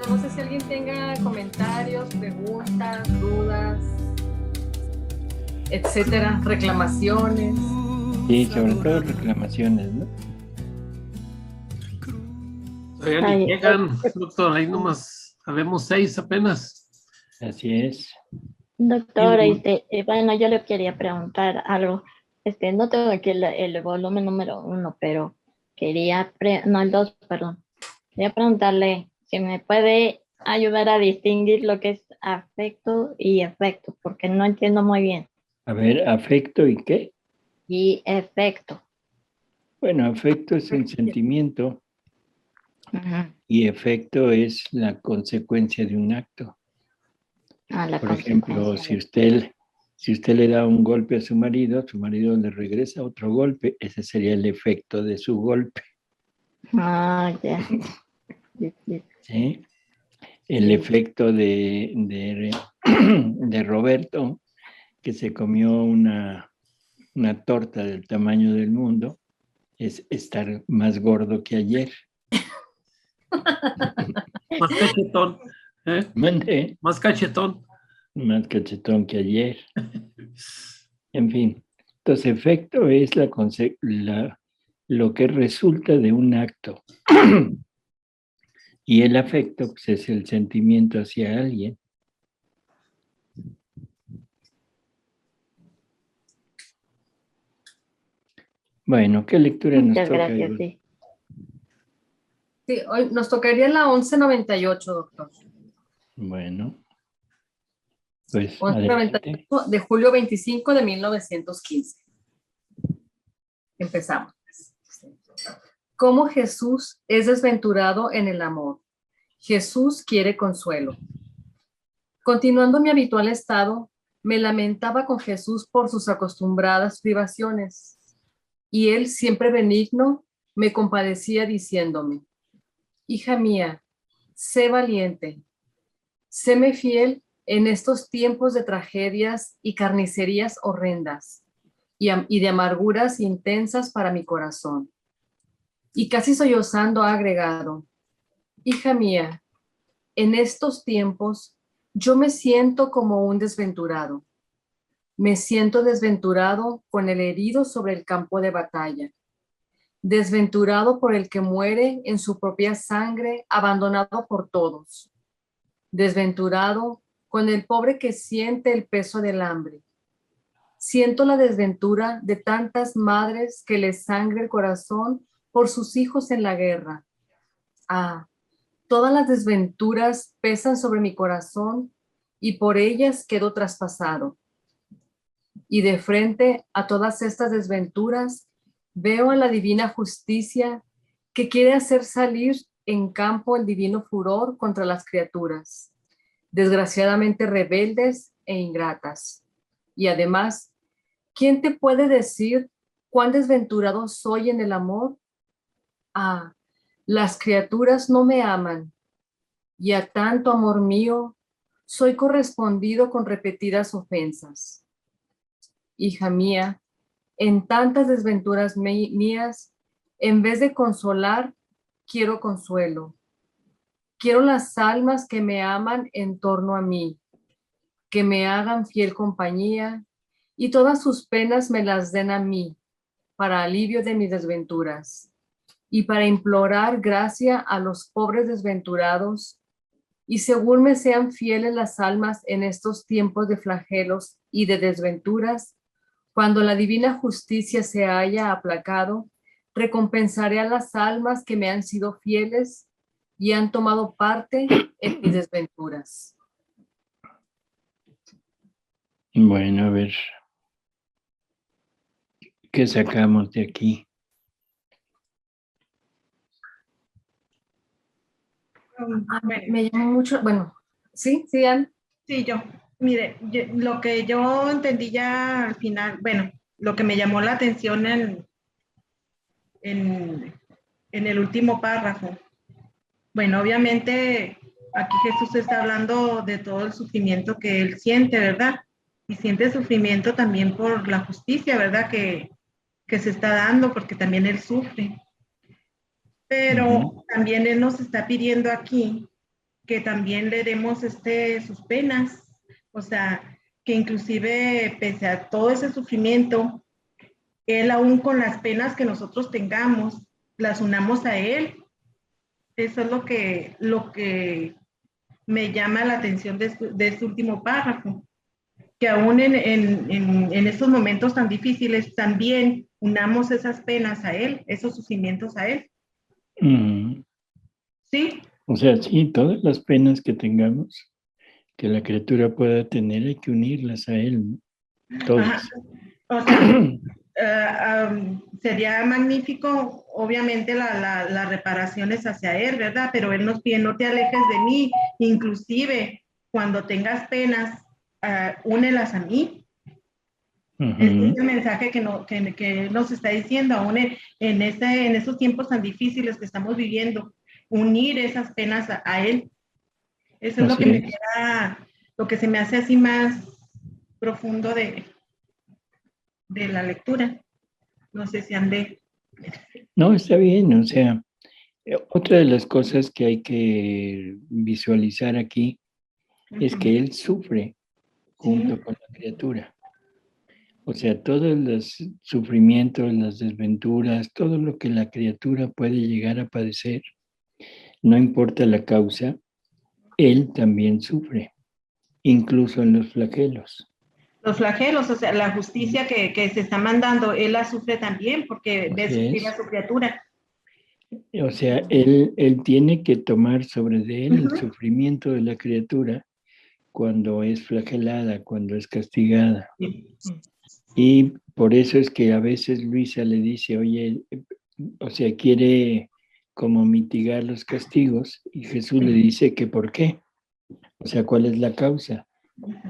no sé si alguien tenga comentarios, preguntas, dudas, etcétera, reclamaciones. Sí, sobre todo reclamaciones, ¿no? Todavía ni llegan, doctor, ahí nomás sabemos 6 apenas. Así es. Doctor, bueno, yo le quería preguntar algo. No tengo aquí el volumen número 1, pero no, el 2, perdón. Quería preguntarle si me puede ayudar a distinguir lo que es afecto y efecto, porque no entiendo muy bien. A ver, ¿afecto y qué? Y efecto. Bueno, afecto es un sentimiento y efecto es la consecuencia de un acto. Por ejemplo, si usted le da un golpe a su marido le regresa otro golpe, ese sería el efecto de su golpe. Ah, ya. ¿Sí? El efecto de Roberto, que se comió una torta del tamaño del mundo, es estar más gordo que ayer. Más cachetón. ¿Mande? Más cachetón. Más cachetón que ayer. En fin. Entonces, efecto es lo que resulta de un acto. Y el afecto pues, es el sentimiento hacia alguien. Bueno, ¿qué lectura nos toca? Muchas gracias, sí. Sí, hoy nos tocaría la 1198, doctor. Bueno, pues 1198 adelante. de julio 25 de 1915. Empezamos. ¿Cómo Jesús es desventurado en el amor? Jesús quiere consuelo. Continuando mi habitual estado, me lamentaba con Jesús por sus acostumbradas privaciones, y él, siempre benigno, me compadecía diciéndome: hija mía, sé valiente, séme fiel en estos tiempos de tragedias y carnicerías horrendas, y de amarguras intensas para mi corazón. Y casi sollozando ha agregado: hija mía, en estos tiempos yo me siento como un desventurado. Me siento desventurado con el herido sobre el campo de batalla, desventurado por el que muere en su propia sangre, abandonado por todos, desventurado con el pobre que siente el peso del hambre. Siento la desventura de tantas madres que les sangre el corazón por sus hijos en la guerra. Ah, todas las desventuras pesan sobre mi corazón y por ellas quedo traspasado. Y de frente a todas estas desventuras veo a la divina justicia que quiere hacer salir en campo el divino furor contra las criaturas, desgraciadamente rebeldes e ingratas. Y además, ¿quién te puede decir cuán desventurado soy en el amor? Ah, las criaturas no me aman, y a tanto amor mío soy correspondido con repetidas ofensas. Hija mía, en tantas desventuras mías, en vez de consolar, quiero consuelo. Quiero las almas que me aman en torno a mí, que me hagan fiel compañía y todas sus penas me las den a mí, para alivio de mis desventuras y para implorar gracia a los pobres desventurados, y según me sean fieles las almas en estos tiempos de flagelos y de desventuras, cuando la divina justicia se haya aplacado, recompensaré a las almas que me han sido fieles y han tomado parte en mis desventuras. Bueno, a ver, ¿qué sacamos de aquí? Me llamó mucho, bueno, ¿sí? ¿Sí, Ann? Sí, yo. Mire, lo que yo entendí ya al final, bueno, lo que me llamó la atención en el último párrafo. Bueno, obviamente aquí Jesús está hablando de todo el sufrimiento que él siente, ¿verdad? Y siente sufrimiento también por la justicia, ¿verdad? Que se está dando, porque también él sufre. Pero también él nos está pidiendo aquí que también le demos sus penas, o sea, que inclusive pese a todo ese sufrimiento, Él aún con las penas que nosotros tengamos, las unamos a Él. Eso es lo que me llama la atención de este último párrafo, que aún en estos momentos tan difíciles también unamos esas penas a Él, esos sufrimientos a Él. ¿Sí? O sea, sí, todas las penas que tengamos, que la criatura pueda tener, hay que unirlas a Él, ¿no? Todas. O sea, sería magnífico, obviamente, las reparaciones hacia Él, ¿verdad? Pero Él nos pide, no te alejes de mí, inclusive cuando tengas penas, únelas a mí. Este es el mensaje que nos está diciendo, aún en estos tiempos tan difíciles que estamos viviendo, unir esas penas a Él. Eso es lo que lo que se me hace así más profundo de la lectura. No sé si andé. No, está bien, o sea, otra de las cosas que hay que visualizar aquí es que Él sufre junto con la criatura. O sea, todos los sufrimientos, las desventuras, todo lo que la criatura puede llegar a padecer, no importa la causa, Él también sufre, incluso en los flagelos. Los flagelos, o sea, la justicia que se está mandando, Él la sufre también porque ve sufrir a su criatura. O sea, él tiene que tomar sobre de él el sufrimiento de la criatura cuando es flagelada, cuando es castigada. Y por eso es que a veces Luisa le dice, oye, o sea, quiere como mitigar los castigos, y Jesús le dice que ¿por qué? O sea, ¿cuál es la causa?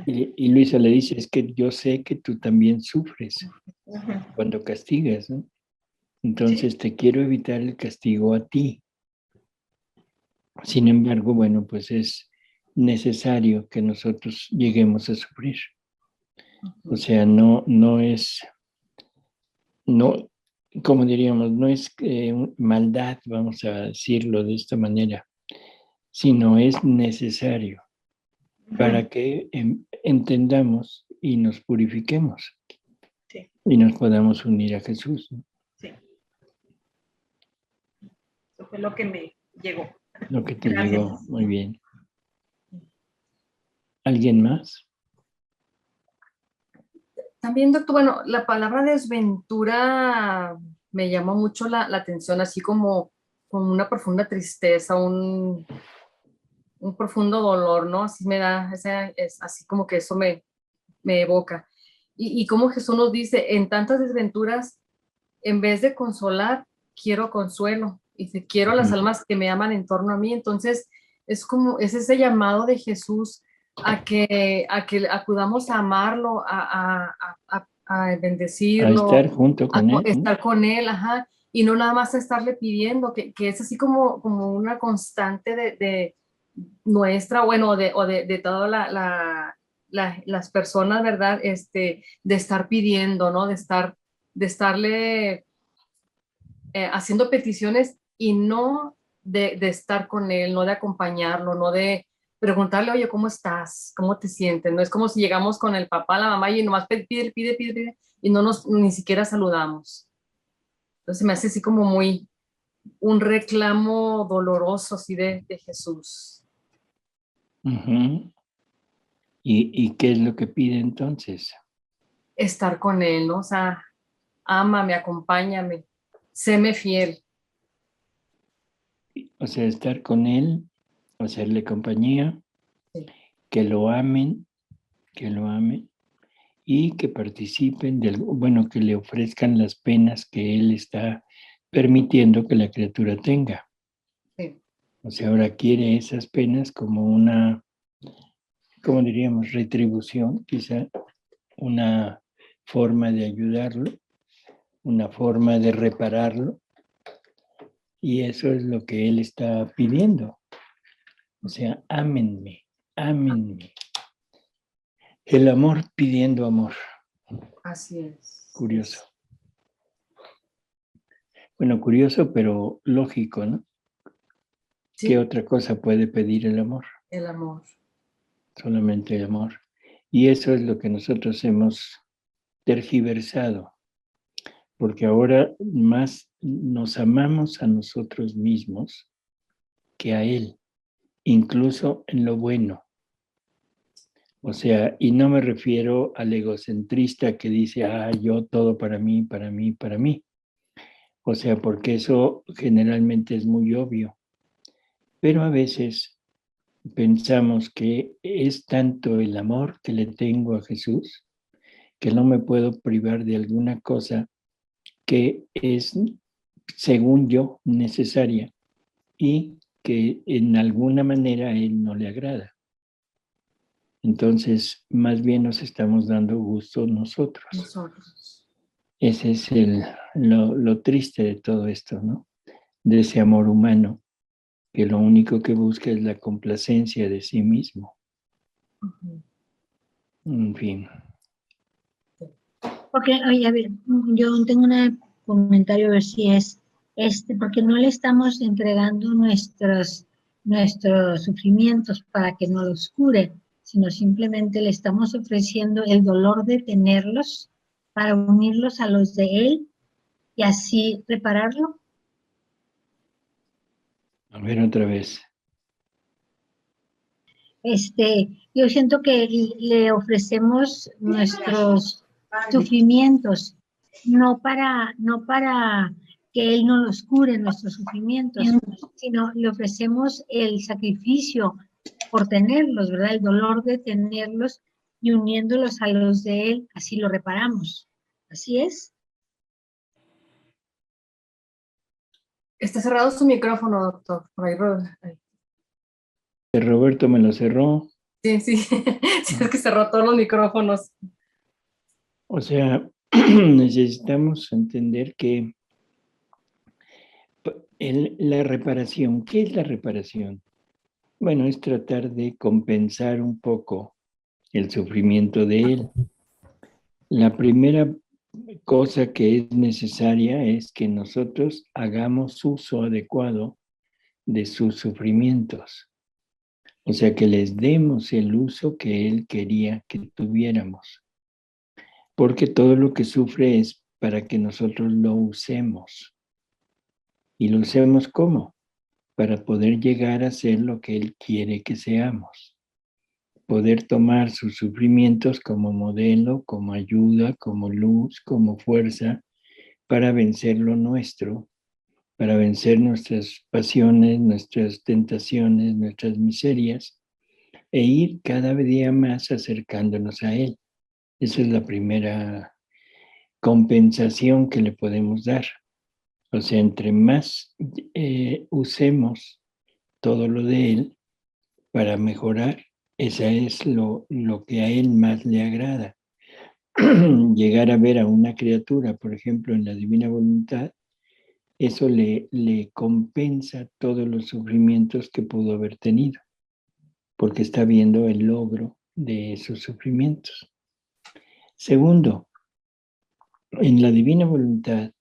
Y Luisa le dice, es que yo sé que tú también sufres cuando castigas, ¿no? Entonces te quiero evitar el castigo a ti. Sin embargo, bueno, pues es necesario que nosotros lleguemos a sufrir. O sea, no es, no, como diríamos, no es maldad, vamos a decirlo de esta manera, sino es necesario para que entendamos y nos purifiquemos y nos podamos unir a Jesús, ¿no? Sí. Eso fue lo que me llegó. Lo que te llegó, muy bien. ¿Alguien más? También, doctor, bueno, la palabra desventura me llamó mucho la atención, así como una profunda tristeza, un profundo dolor, ¿no? Así me da, es así como que eso me evoca. Y como Jesús nos dice, en tantas desventuras, en vez de consolar, quiero consuelo. Y si quiero las almas que me aman en torno a mí, entonces es ese llamado de Jesús a que acudamos a amarlo, a bendecirlo. A estar junto con él. Estar con él, ajá. Y no nada más a estarle pidiendo, que es así como una constante de nuestra, bueno, de todas las personas, ¿verdad? De estar pidiendo, ¿no? De estarle haciendo peticiones y no de estar con él, no de acompañarlo, no de preguntarle, oye, ¿cómo estás? ¿Cómo te sientes? No es como si llegamos con el papá, la mamá y nomás pide y no ni siquiera saludamos. Entonces me hace así como un reclamo doloroso así de Jesús. ¿Y qué es lo que pide entonces? Estar con él, ¿no? O sea, ámame, acompáñame, séme fiel. O sea, estar con él, hacerle compañía, sí. Que lo amen y que participen que le ofrezcan las penas que él está permitiendo que la criatura tenga. Sí. O sea, ahora quiere esas penas como una, ¿cómo diríamos? Retribución, quizá, una forma de ayudarlo, una forma de repararlo, y eso es lo que él está pidiendo. O sea, ámenme, ámenme. El amor pidiendo amor. Así es. Curioso. Bueno, curioso, pero lógico, ¿no? Sí. ¿Qué otra cosa puede pedir el amor? El amor. Solamente el amor. Y eso es lo que nosotros hemos tergiversado, porque ahora más nos amamos a nosotros mismos que a Él, incluso en lo bueno. O sea, y no me refiero al egocentrista que dice, yo todo para mí, para mí, para mí. O sea, porque eso generalmente es muy obvio. Pero a veces pensamos que es tanto el amor que le tengo a Jesús que no me puedo privar de alguna cosa que es, según yo, necesaria y que en alguna manera a Él no le agrada. Entonces, más bien nos estamos dando gusto nosotros. Ese es lo triste de todo esto, ¿no? De ese amor humano, que lo único que busca es la complacencia de sí mismo. En fin. Ok, oye, a ver, yo tengo un comentario a ver si es porque no le estamos entregando nuestros sufrimientos para que no los cure, sino simplemente le estamos ofreciendo el dolor de tenerlos para unirlos a los de él y así repararlo. A ver otra vez. Yo siento que le ofrecemos nuestros sufrimientos, no para que él no los cure nuestros sufrimientos, sino le ofrecemos el sacrificio por tenerlos, ¿verdad? El dolor de tenerlos y uniéndolos a los de él, así lo reparamos. ¿Así es? Está cerrado su micrófono, doctor. Por ahí, Roberto me lo cerró. Sí, sí. Es que cerró todos los micrófonos. O sea, necesitamos entender que la reparación, ¿qué es la reparación? Bueno, es tratar de compensar un poco el sufrimiento de él. La primera cosa que es necesaria es que nosotros hagamos uso adecuado de sus sufrimientos. O sea, que les demos el uso que él quería que tuviéramos. Porque todo lo que sufre es para que nosotros lo usemos. ¿Y lo usemos cómo? Para poder llegar a ser lo que él quiere que seamos. Poder tomar sus sufrimientos como modelo, como ayuda, como luz, como fuerza, para vencer lo nuestro, para vencer nuestras pasiones, nuestras tentaciones, nuestras miserias, e ir cada día más acercándonos a Él. Esa es la primera compensación que le podemos dar. O sea, entre más usemos todo lo de Él para mejorar, esa es lo que a Él más le agrada. Llegar a ver a una criatura, por ejemplo, en la divina voluntad, eso le compensa todos los sufrimientos que pudo haber tenido, porque está viendo el logro de esos sufrimientos. Segundo, en la divina voluntad,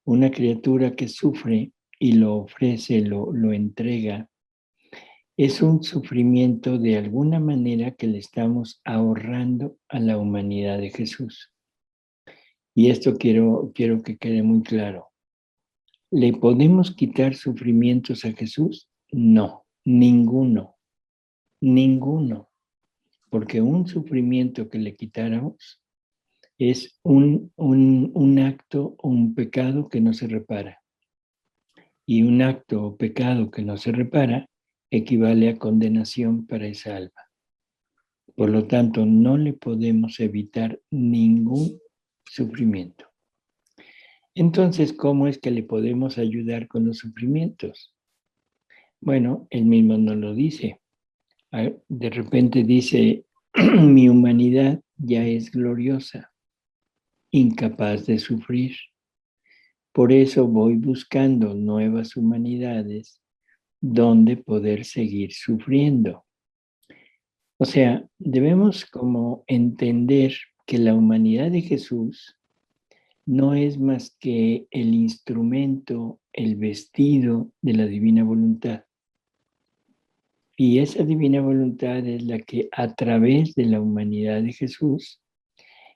una criatura que sufre y lo ofrece, lo entrega, es un sufrimiento de alguna manera que le estamos ahorrando a la humanidad de Jesús. Y esto quiero que quede muy claro. ¿Le podemos quitar sufrimientos a Jesús? No, ninguno, porque un sufrimiento que le quitáramos es un acto o un pecado que no se repara. Y un acto o pecado que no se repara equivale a condenación para esa alma. Por lo tanto, no le podemos evitar ningún sufrimiento. Entonces, ¿cómo es que le podemos ayudar con los sufrimientos? Bueno, él mismo nos lo dice. De repente dice, mi humanidad ya es gloriosa, incapaz de sufrir. Por eso voy buscando nuevas humanidades donde poder seguir sufriendo. O sea, debemos como entender que la humanidad de Jesús no es más que el instrumento, el vestido de la divina voluntad. Y esa divina voluntad es la que a través de la humanidad de Jesús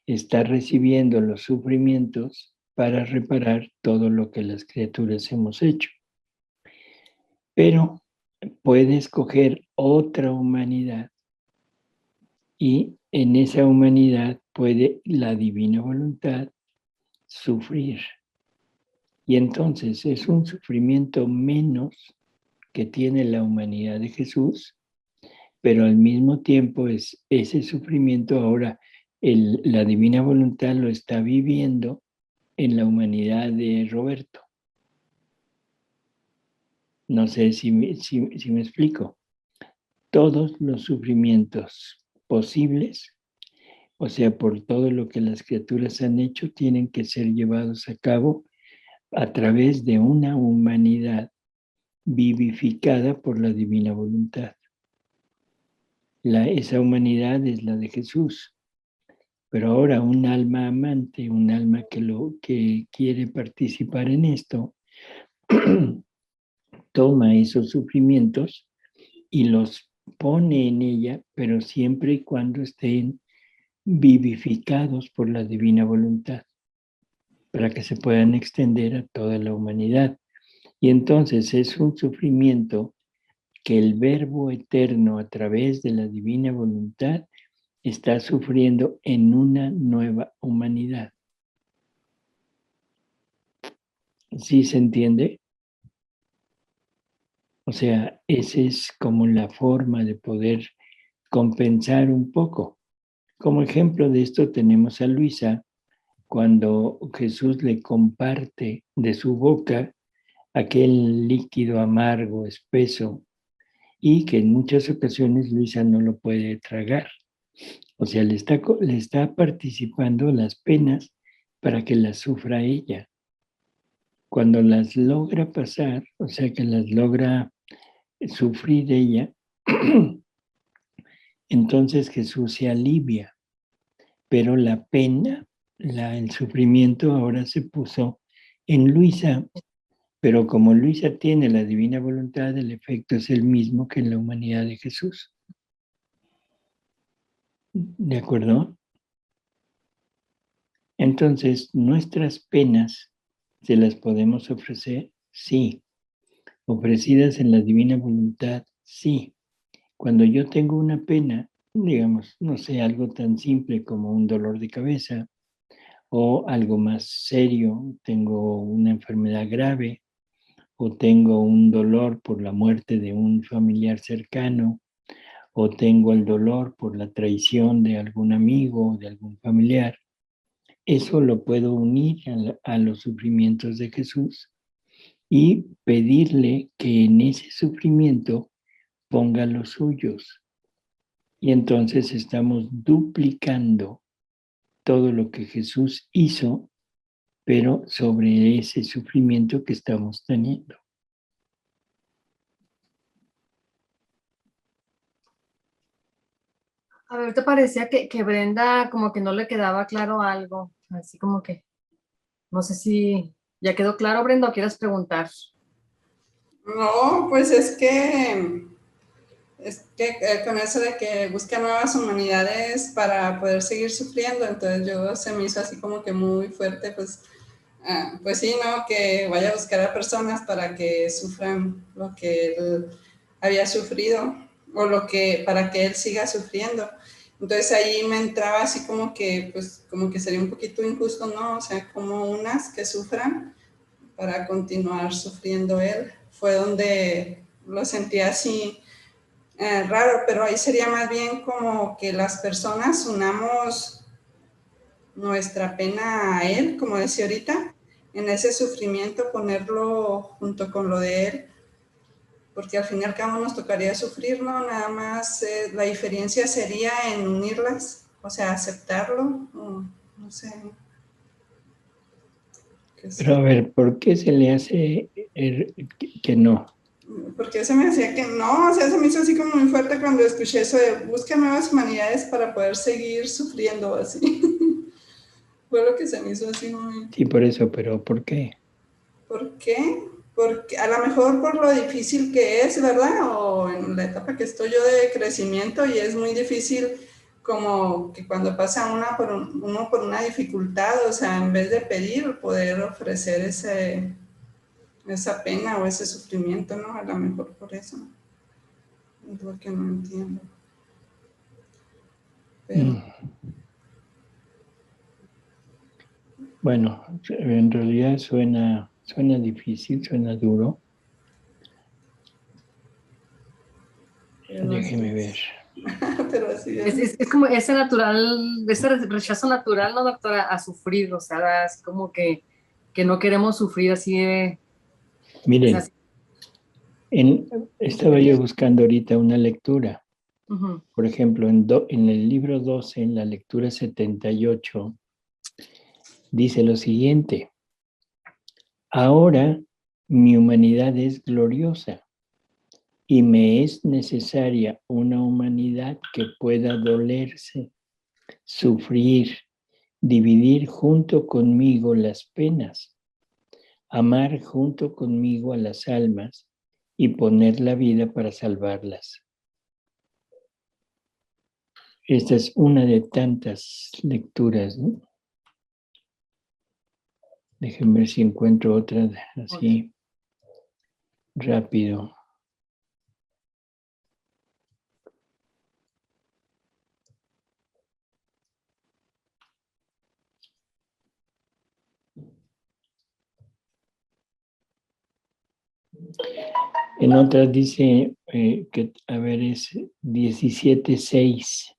está recibiendo los sufrimientos para reparar todo lo que las criaturas hemos hecho. Pero puede escoger otra humanidad y en esa humanidad puede la divina voluntad sufrir. Y entonces es un sufrimiento menos que tiene la humanidad de Jesús, pero al mismo tiempo es ese sufrimiento ahora la divina voluntad lo está viviendo en la humanidad de Roberto. No sé si me explico. Todos los sufrimientos posibles, o sea, por todo lo que las criaturas han hecho, tienen que ser llevados a cabo a través de una humanidad vivificada por la divina voluntad. Esa humanidad es la de Jesús. Pero ahora un alma amante, un alma que quiere participar en esto, toma esos sufrimientos y los pone en ella, pero siempre y cuando estén vivificados por la divina voluntad, para que se puedan extender a toda la humanidad. Y entonces es un sufrimiento que el Verbo eterno a través de la divina voluntad está sufriendo en una nueva humanidad. ¿Sí se entiende? O sea, esa es como la forma de poder compensar un poco. Como ejemplo de esto tenemos a Luisa, cuando Jesús le comparte de su boca aquel líquido amargo, espeso, y que en muchas ocasiones Luisa no lo puede tragar. O sea, le está participando las penas para que las sufra ella. Cuando las logra pasar, o sea, que las logra sufrir ella, entonces Jesús se alivia. Pero la pena, el sufrimiento ahora se puso en Luisa. Pero como Luisa tiene la divina voluntad, el efecto es el mismo que en la humanidad de Jesús. ¿De acuerdo? Entonces, nuestras penas se las podemos ofrecer, sí. Ofrecidas en la divina voluntad, sí. Cuando yo tengo una pena, digamos, no sé, algo tan simple como un dolor de cabeza o algo más serio, tengo una enfermedad grave o tengo un dolor por la muerte de un familiar cercano o tengo el dolor por la traición de algún amigo o de algún familiar, eso lo puedo unir a los sufrimientos de Jesús y pedirle que en ese sufrimiento ponga los suyos. Y entonces estamos duplicando todo lo que Jesús hizo, pero sobre ese sufrimiento que estamos teniendo. A ver, ¿te parecía que Brenda como que no le quedaba claro algo? Así como que, no sé si ya quedó claro, Brenda, o quieres preguntar. No, pues es que con eso de que busca nuevas humanidades para poder seguir sufriendo, entonces se me hizo así como que muy fuerte, pues sí, ¿no? Que vaya a buscar a personas para que sufran lo que él había sufrido o para que él siga sufriendo. Entonces ahí me entraba así como que, pues como que sería un poquito injusto, ¿no? O sea, como unas que sufran para continuar sufriendo él. Fue donde lo sentí así raro, pero ahí sería más bien como que las personas unamos nuestra pena a él, como decía ahorita, en ese sufrimiento ponerlo junto con lo de él, porque al fin y al cabo nos tocaría sufrir, ¿no? Nada más la diferencia sería en unirlas, o sea, aceptarlo, no sé. Pero a ver, ¿por qué se le hace que no? Porque se me hacía que no, o sea, se me hizo así como muy fuerte cuando escuché eso de busca nuevas humanidades para poder seguir sufriendo así. Fue lo que se me hizo así muy... Sí, por eso, pero ¿por qué? ¿Por qué? porque a lo mejor por lo difícil que es, ¿verdad? O en la etapa que estoy yo de crecimiento y es muy difícil como que cuando pasa uno por una dificultad, o sea, en vez de pedir, poder ofrecer esa pena o ese sufrimiento, ¿no? A lo mejor por eso. Es lo que no entiendo. Pero... Bueno, en realidad suena difícil, suena duro. Déjeme ver. Pero así es. Es como ese rechazo natural, ¿no, doctora? A sufrir, o sea, es como que no queremos sufrir así de... Miren, así. estaba yo buscando ahorita una lectura. Uh-huh. Por ejemplo, en el libro 12, en la lectura 78, dice lo siguiente: ahora mi humanidad es gloriosa y me es necesaria una humanidad que pueda dolerse, sufrir, dividir junto conmigo las penas, amar junto conmigo a las almas y poner la vida para salvarlas. Esta es una de tantas lecturas, ¿no? Déjenme ver si encuentro otra así rápido. En otras dice que, a ver, es 17:6.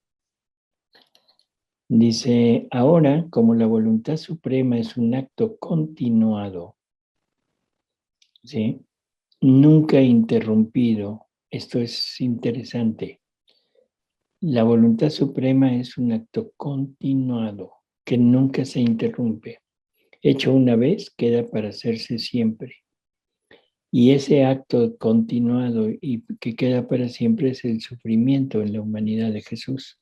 Dice, ahora, como la voluntad suprema es un acto continuado, ¿sí? Nunca interrumpido. Esto es interesante. La voluntad suprema es un acto continuado, que nunca se interrumpe. Hecho una vez, queda para hacerse siempre. Y ese acto continuado y que queda para siempre es el sufrimiento en la humanidad de Jesús.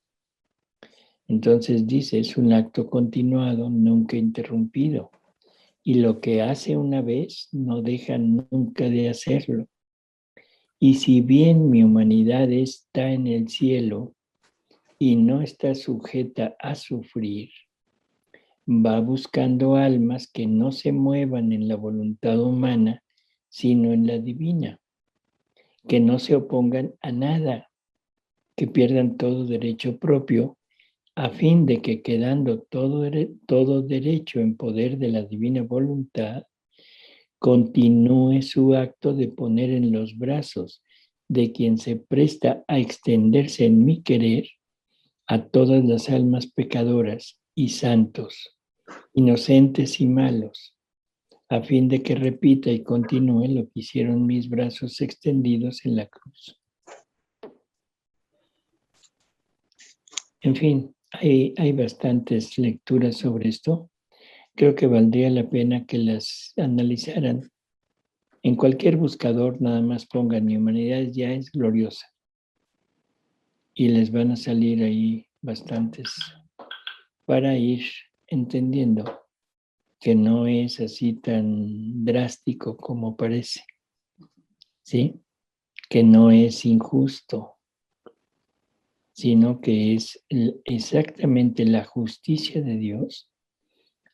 Entonces dice, es un acto continuado, nunca interrumpido. Y lo que hace una vez no deja nunca de hacerlo. Y si bien mi humanidad está en el cielo y no está sujeta a sufrir, va buscando almas que no se muevan en la voluntad humana, sino en la divina, que no se opongan a nada, que pierdan todo derecho propio, a fin de que quedando todo derecho en poder de la divina voluntad, continúe su acto de poner en los brazos de quien se presta a extenderse en mi querer a todas las almas pecadoras y santos, inocentes y malos, a fin de que repita y continúe lo que hicieron mis brazos extendidos en la cruz. En fin, hay bastantes lecturas sobre esto. Creo que valdría la pena que las analizaran. En cualquier buscador nada más pongan mi humanidad ya es gloriosa. Y les van a salir ahí bastantes para ir entendiendo que no es así tan drástico como parece, ¿sí? Que no es injusto, sino que es exactamente la justicia de Dios.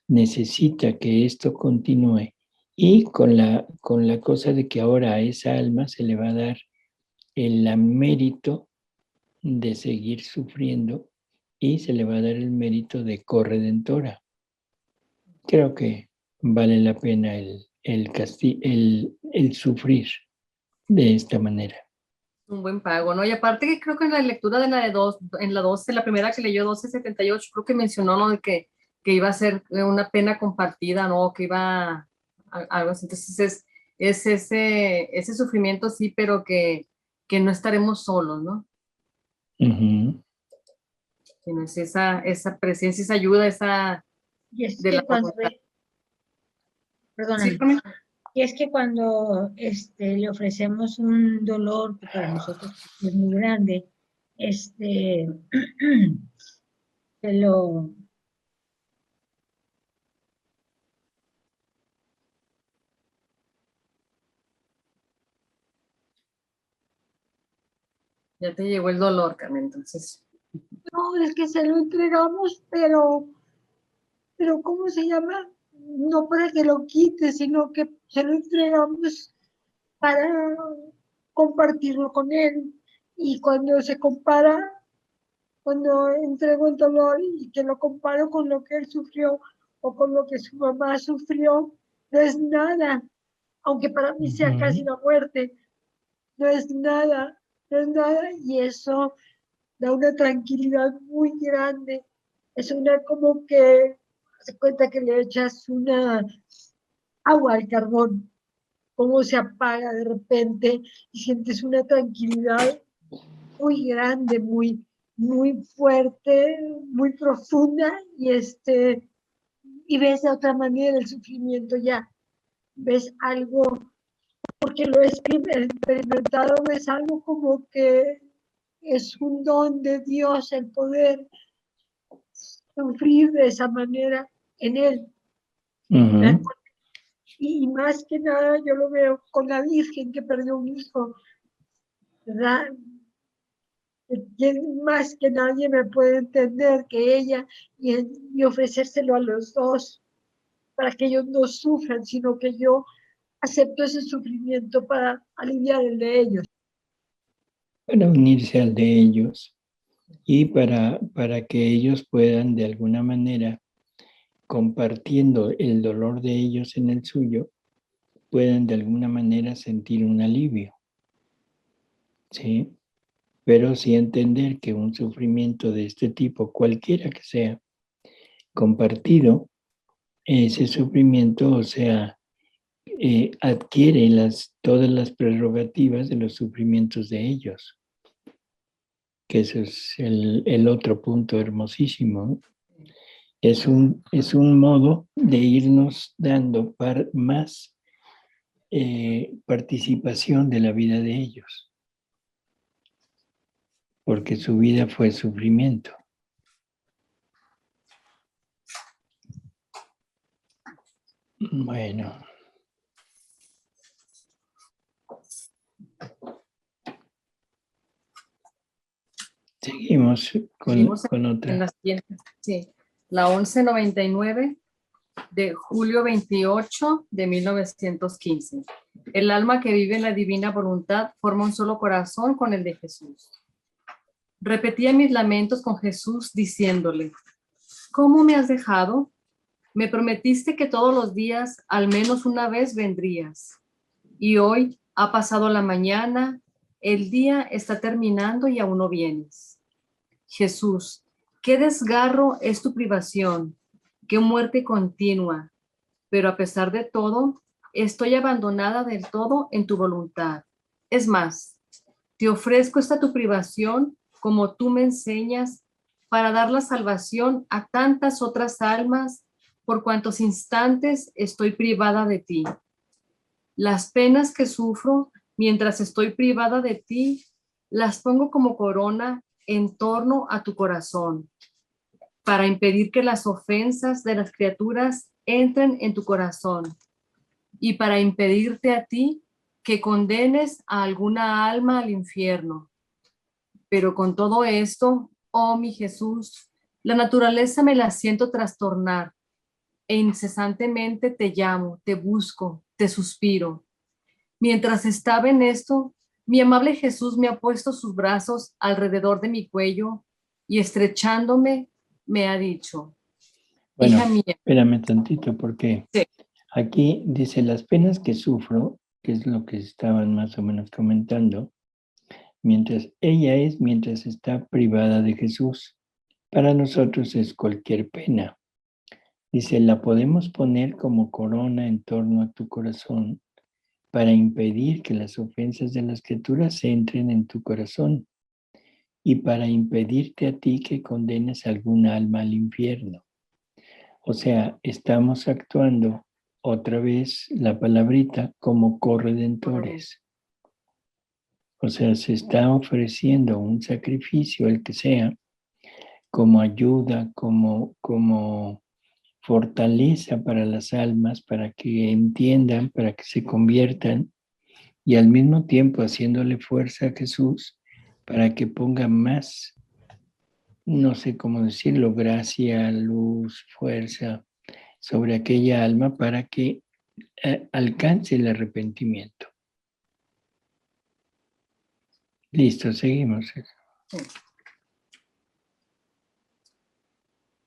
Necesita que esto continúe y con la cosa de que ahora a esa alma se le va a dar el mérito de seguir sufriendo y se le va a dar el mérito de corredentora. Creo que vale la pena el sufrir de esta manera. Un buen pago, ¿no? Y aparte que creo que en la lectura de en la 12, la primera que leyó 1278, creo que mencionó, ¿no? De que iba a ser una pena compartida, ¿no? Que iba algo así. Entonces es ese sufrimiento, sí, pero que no estaremos solos, ¿no? Uh-huh. Que no es esa presencia, esa ayuda, esa... Y es que cuando... Perdóname. Sí, y es que cuando le ofrecemos un dolor que para nosotros es muy grande, se lo... Ya te llegó el dolor, Carmen, entonces. No, es que se lo entregamos, pero ¿cómo se llama? No para que lo quite, sino que se lo entregamos para compartirlo con él. Y cuando se compara, cuando entrego el dolor y que lo comparo con lo que él sufrió o con lo que su mamá sufrió, no es nada, aunque para mí sea casi la muerte, no es nada, no es nada, y eso da una tranquilidad muy grande. Es una como que se cuenta que le echas una agua al carbón, cómo se apaga de repente y sientes una tranquilidad muy grande, muy fuerte, muy profunda y ves de otra manera el sufrimiento ya, ves algo, porque lo he experimentado, ves algo como que es un don de Dios el poder sufrir de esa manera en él. Uh-huh. Y más que nada yo lo veo con la Virgen que perdió un hijo, ¿verdad? ¿Quién más que nadie me puede entender que ella y ofrecérselo a los dos para que ellos no sufran, sino que yo acepto ese sufrimiento para aliviar el de ellos? Para unirse al de ellos y para que ellos puedan de alguna manera, compartiendo el dolor de ellos en el suyo, puedan de alguna manera sentir un alivio, ¿sí? Pero sí entender que un sufrimiento de este tipo, cualquiera que sea, compartido, ese sufrimiento, o sea, adquiere todas las prerrogativas de los sufrimientos de ellos, que ese es el otro punto hermosísimo. Es un modo de irnos dando más participación de la vida de ellos, porque su vida fue sufrimiento. Bueno. Seguimos con otra. En la siguiente, sí. La 1199 de julio 28 de 1915. El alma que vive en la divina voluntad forma un solo corazón con el de Jesús. Repetía mis lamentos con Jesús diciéndole: ¿cómo me has dejado? Me prometiste que todos los días al menos una vez vendrías. Y hoy ha pasado la mañana, el día está terminando y aún no vienes. Jesús, qué desgarro es tu privación, qué muerte continua, pero a pesar de todo, estoy abandonada del todo en tu voluntad. Es más, te ofrezco esta tu privación como tú me enseñas para dar la salvación a tantas otras almas por cuantos instantes estoy privada de ti. Las penas que sufro mientras estoy privada de ti, las pongo como corona en torno a tu corazón, para impedir que las ofensas de las criaturas entren en tu corazón y para impedirte a ti que condenes a alguna alma al infierno. Pero con todo esto, oh mi Jesús, la naturaleza me la siento trastornar e incesantemente te llamo, te busco, te suspiro. Mientras estaba en esto, mi amable Jesús me ha puesto sus brazos alrededor de mi cuello y estrechándome me ha dicho: bueno, hija mía. Espérame tantito porque sí. Aquí dice las penas que sufro, que es lo que estaban más o menos comentando, mientras está privada de Jesús. Para nosotros es cualquier pena. Dice, la podemos poner como corona en torno a tu corazón para impedir que las ofensas de las criaturas entren en tu corazón y para impedirte a ti que condenes alguna alma al infierno. O sea, estamos actuando otra vez la palabrita como corredentores. O sea, se está ofreciendo un sacrificio, el que sea, como ayuda, como fortaleza para las almas, para que entiendan, para que se conviertan, y al mismo tiempo haciéndole fuerza a Jesús para que ponga más, no sé cómo decirlo, gracia, luz, fuerza sobre aquella alma para que alcance el arrepentimiento. Listo, seguimos. Sí.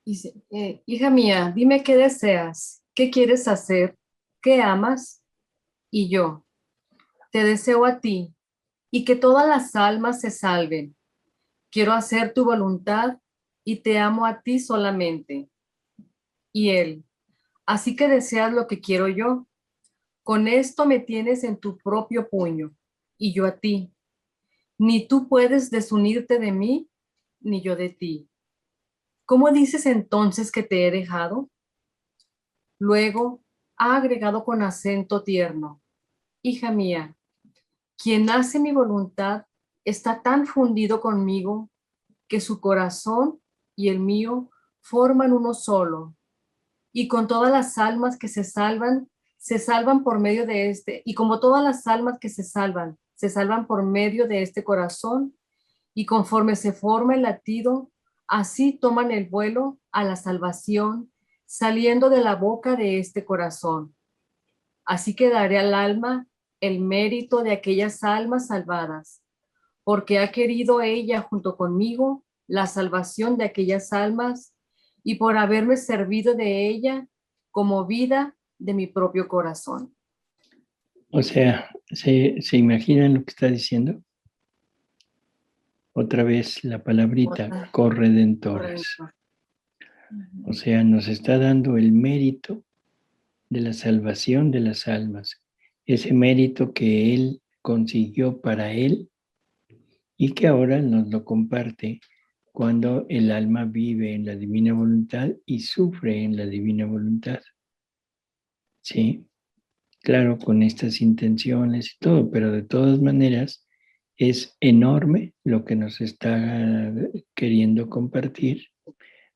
Dice, hija mía, dime qué deseas, qué quieres hacer, qué amas. Y yo, te deseo a ti y que todas las almas se salven. Quiero hacer tu voluntad y te amo a ti solamente. Y él, así que deseas lo que quiero yo. Con esto me tienes en tu propio puño y yo a ti. Ni tú puedes desunirte de mí, ni yo de ti. ¿Cómo dices entonces que te he dejado? Luego ha agregado con acento tierno, hija mía, quien hace mi voluntad está tan fundido conmigo que su corazón y el mío forman uno solo, y con todas las almas que se salvan por medio de este, y como todas las almas que se salvan por medio de este corazón, y conforme se forma el latido, así toman el vuelo a la salvación, saliendo de la boca de este corazón. Así que daré al alma el mérito de aquellas almas salvadas, porque ha querido ella junto conmigo la salvación de aquellas almas y por haberme servido de ella como vida de mi propio corazón. O sea, ¿se imaginan lo que está diciendo? Otra vez la palabrita, corredentoras. O sea, nos está dando el mérito de la salvación de las almas. Ese mérito que Él consiguió para Él y que ahora nos lo comparte cuando el alma vive en la divina voluntad y sufre en la divina voluntad. ¿Sí? Claro, con estas intenciones y todo, pero de todas maneras es enorme lo que nos está queriendo compartir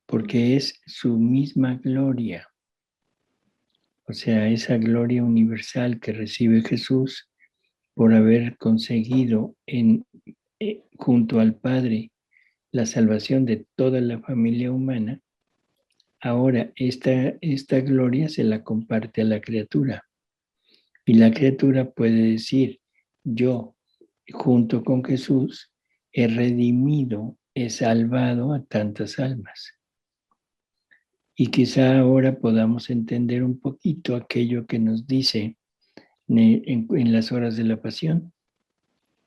porque es su misma gloria. O sea, esa gloria universal que recibe Jesús por haber conseguido junto al Padre la salvación de toda la familia humana, ahora esta gloria se la comparte a la criatura. Y la criatura puede decir, yo junto con Jesús he redimido, he salvado a tantas almas. Y quizá ahora podamos entender un poquito aquello que nos dice en las horas de la pasión,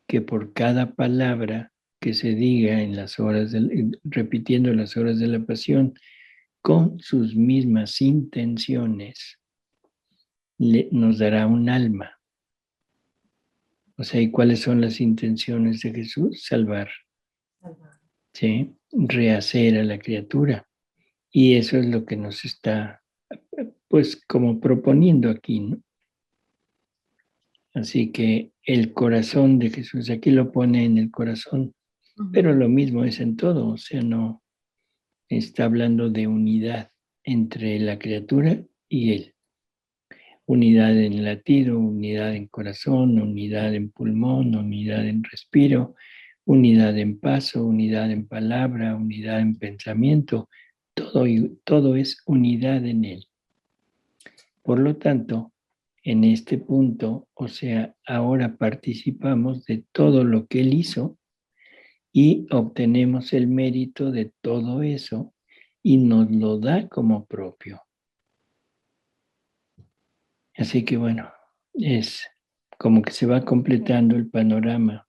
que por cada palabra que se diga en las horas, repitiendo las horas de la pasión, con sus mismas intenciones, nos dará un alma. O sea, ¿y cuáles son las intenciones de Jesús? Salvar. ¿Sí? Rehacer a la criatura. Y eso es lo que nos está, pues, como proponiendo aquí, ¿no? Así que el corazón de Jesús, aquí lo pone en el corazón, pero lo mismo es en todo, o sea, no está hablando de unidad entre la criatura y Él. Unidad en latido, unidad en corazón, unidad en pulmón, unidad en respiro, unidad en paso, unidad en palabra, unidad en pensamiento, todo es unidad en Él. Por lo tanto, en este punto, o sea, ahora participamos de todo lo que Él hizo y obtenemos el mérito de todo eso y nos lo da como propio. Así que bueno, es como que se va completando el panorama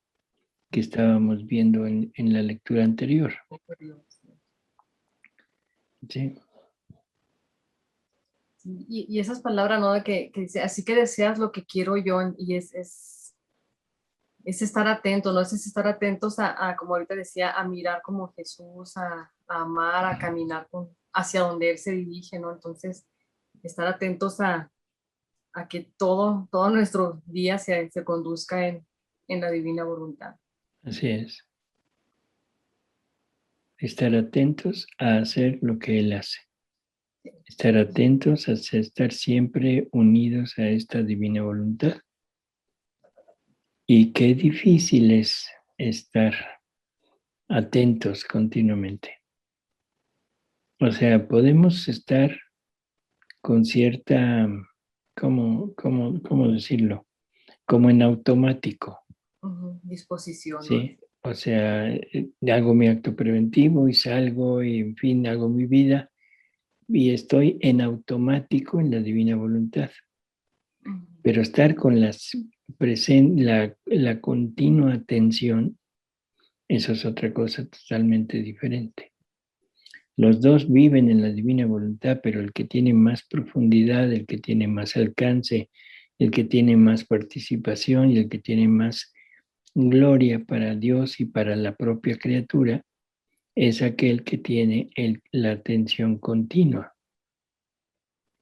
que estábamos viendo en la lectura anterior. ¿Sí? Y esas palabras, ¿no? Que dice, así que deseas lo que quiero yo, y es estar atento, ¿no? Es estar atentos a, como ahorita decía, a mirar como Jesús, a amar, a caminar hacia donde Él se dirige, ¿no? Entonces, estar atentos a que todo nuestro día se conduzca en la divina voluntad. Así es. Estar atentos a hacer lo que Él hace. Estar atentos a estar siempre unidos a esta divina voluntad. Y qué difícil es estar atentos continuamente. O sea, podemos estar con cierta, ¿cómo decirlo? Como en automático. Disposición. Sí, o sea, hago mi acto preventivo y salgo y en fin, hago mi vida y estoy en automático en la divina voluntad. Pero estar con la continua atención, eso es otra cosa totalmente diferente. Los dos viven en la divina voluntad, pero el que tiene más profundidad, el que tiene más alcance, el que tiene más participación y el que tiene más gloria para Dios y para la propia criatura, es aquel que tiene la atención continua.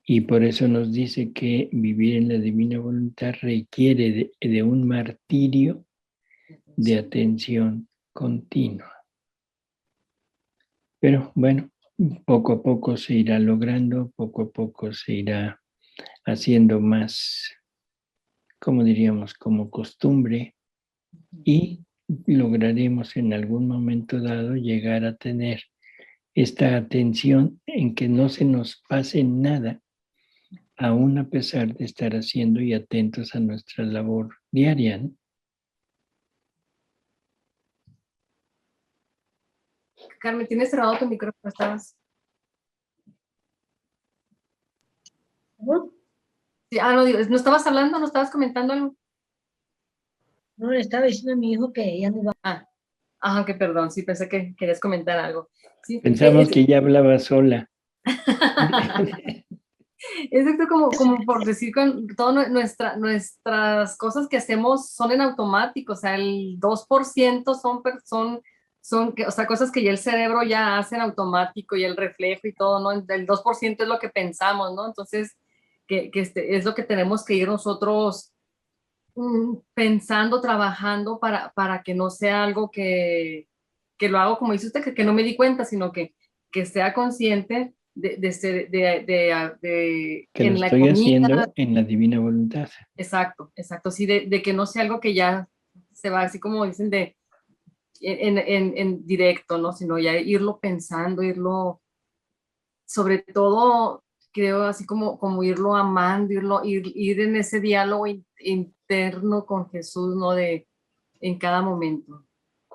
Y por eso nos dice que vivir en la divina voluntad requiere de un martirio de atención continua. Pero bueno, poco a poco se irá logrando, poco a poco se irá haciendo más, como diríamos, como costumbre, y lograremos en algún momento dado llegar a tener esta atención en que no se nos pase nada, aún a pesar de estar haciendo y atentos a nuestra labor diaria, ¿no? Carmen, tienes cerrado tu micrófono, estabas. Sí, no, ¿no estabas hablando? ¿No estabas comentando algo? No, le estaba diciendo a mi hijo que ella no iba. Que perdón, sí, pensé que querías comentar algo. Sí, pensamos que ya hablaba sola. Exacto, como por decir, con todas nuestras cosas que hacemos son en automático, o sea, el 2% son o sea, cosas que ya el cerebro ya hace en automático y el reflejo y todo, ¿no? El 2% es lo que pensamos, ¿no? Entonces, es lo que tenemos que ir nosotros pensando, trabajando para que no sea algo que lo hago, como dice usted, que no me di cuenta, sino que sea consciente que lo estoy haciendo en la divina voluntad. Exacto, sí, de que no sea algo que ya se va, así como dicen, en directo, ¿no? Sino ya irlo pensando, sobre todo, creo, así como irlo amando, ir en ese diálogo interno con Jesús, ¿no? En cada momento.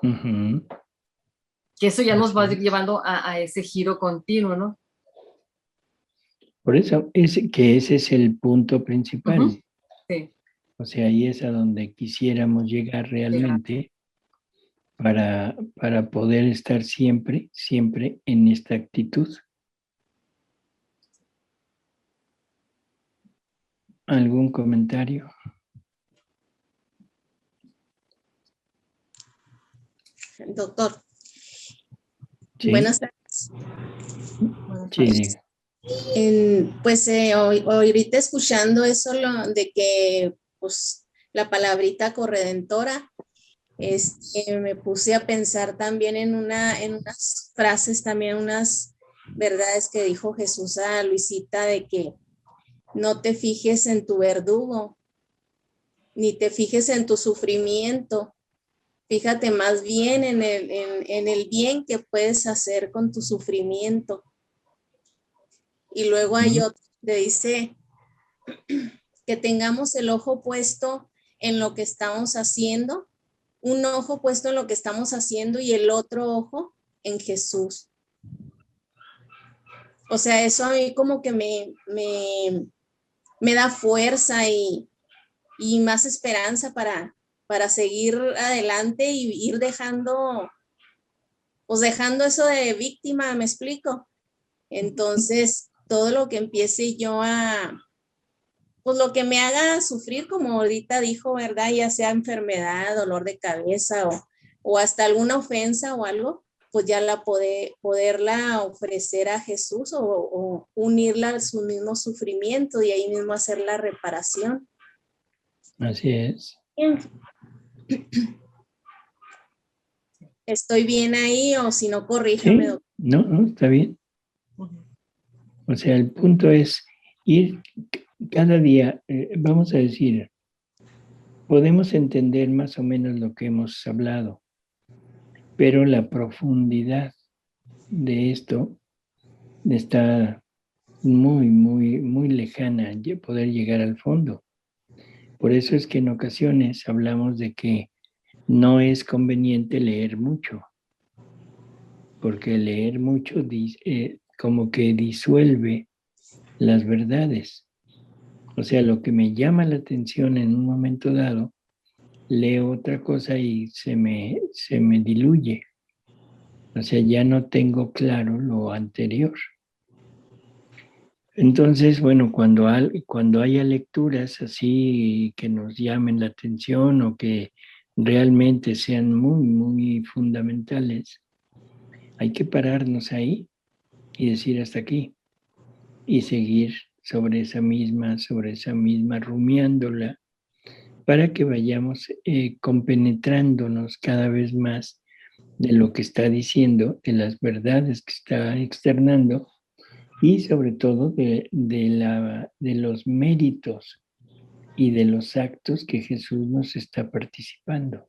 Que eso ya nos va llevando a ese giro continuo, ¿no? Por eso ese es el punto principal. Sí. O sea, ahí es a donde quisiéramos llegar realmente para poder estar siempre en esta actitud. ¿Algún comentario? Doctor. Sí. Buenas tardes. Sí. Pues ahorita escuchando eso de que pues la palabrita corredentora, me puse a pensar también en unas frases, también unas verdades que dijo Jesús a Luisita, de que no te fijes en tu verdugo, ni te fijes en tu sufrimiento. Fíjate más bien en el bien que puedes hacer con tu sufrimiento. Y luego hay otro que dice que tengamos el ojo puesto en lo que estamos haciendo, un ojo puesto en lo que estamos haciendo y el otro ojo en Jesús. O sea, eso a mí como que me da fuerza y más esperanza para seguir adelante y ir dejando eso de víctima, ¿me explico? Entonces, todo lo que empiece yo pues lo que me haga sufrir, como ahorita dijo, ¿verdad? Ya sea enfermedad, dolor de cabeza o hasta alguna ofensa o algo, pues ya poderla ofrecer a Jesús o unirla a su mismo sufrimiento y ahí mismo hacer la reparación. Así es. ¿Estoy bien ahí o si no, corríjame, doctor? No, está bien. O sea, el punto es ir cada día, vamos a decir, podemos entender más o menos lo que hemos hablado, pero la profundidad de esto está muy lejana de poder llegar al fondo. Por eso es que en ocasiones hablamos de que no es conveniente leer mucho, porque leer mucho como que disuelve las verdades. O sea, lo que me llama la atención en un momento dado, leo otra cosa y se me diluye. O sea, ya no tengo claro lo anterior. Entonces, bueno, cuando haya lecturas así que nos llamen la atención o que realmente sean muy fundamentales, hay que pararnos ahí y decir hasta aquí y seguir sobre esa misma, rumiándola, para que vayamos compenetrándonos cada vez más de lo que está diciendo, de las verdades que está externando y sobre todo de los méritos y de los actos que Jesús nos está participando.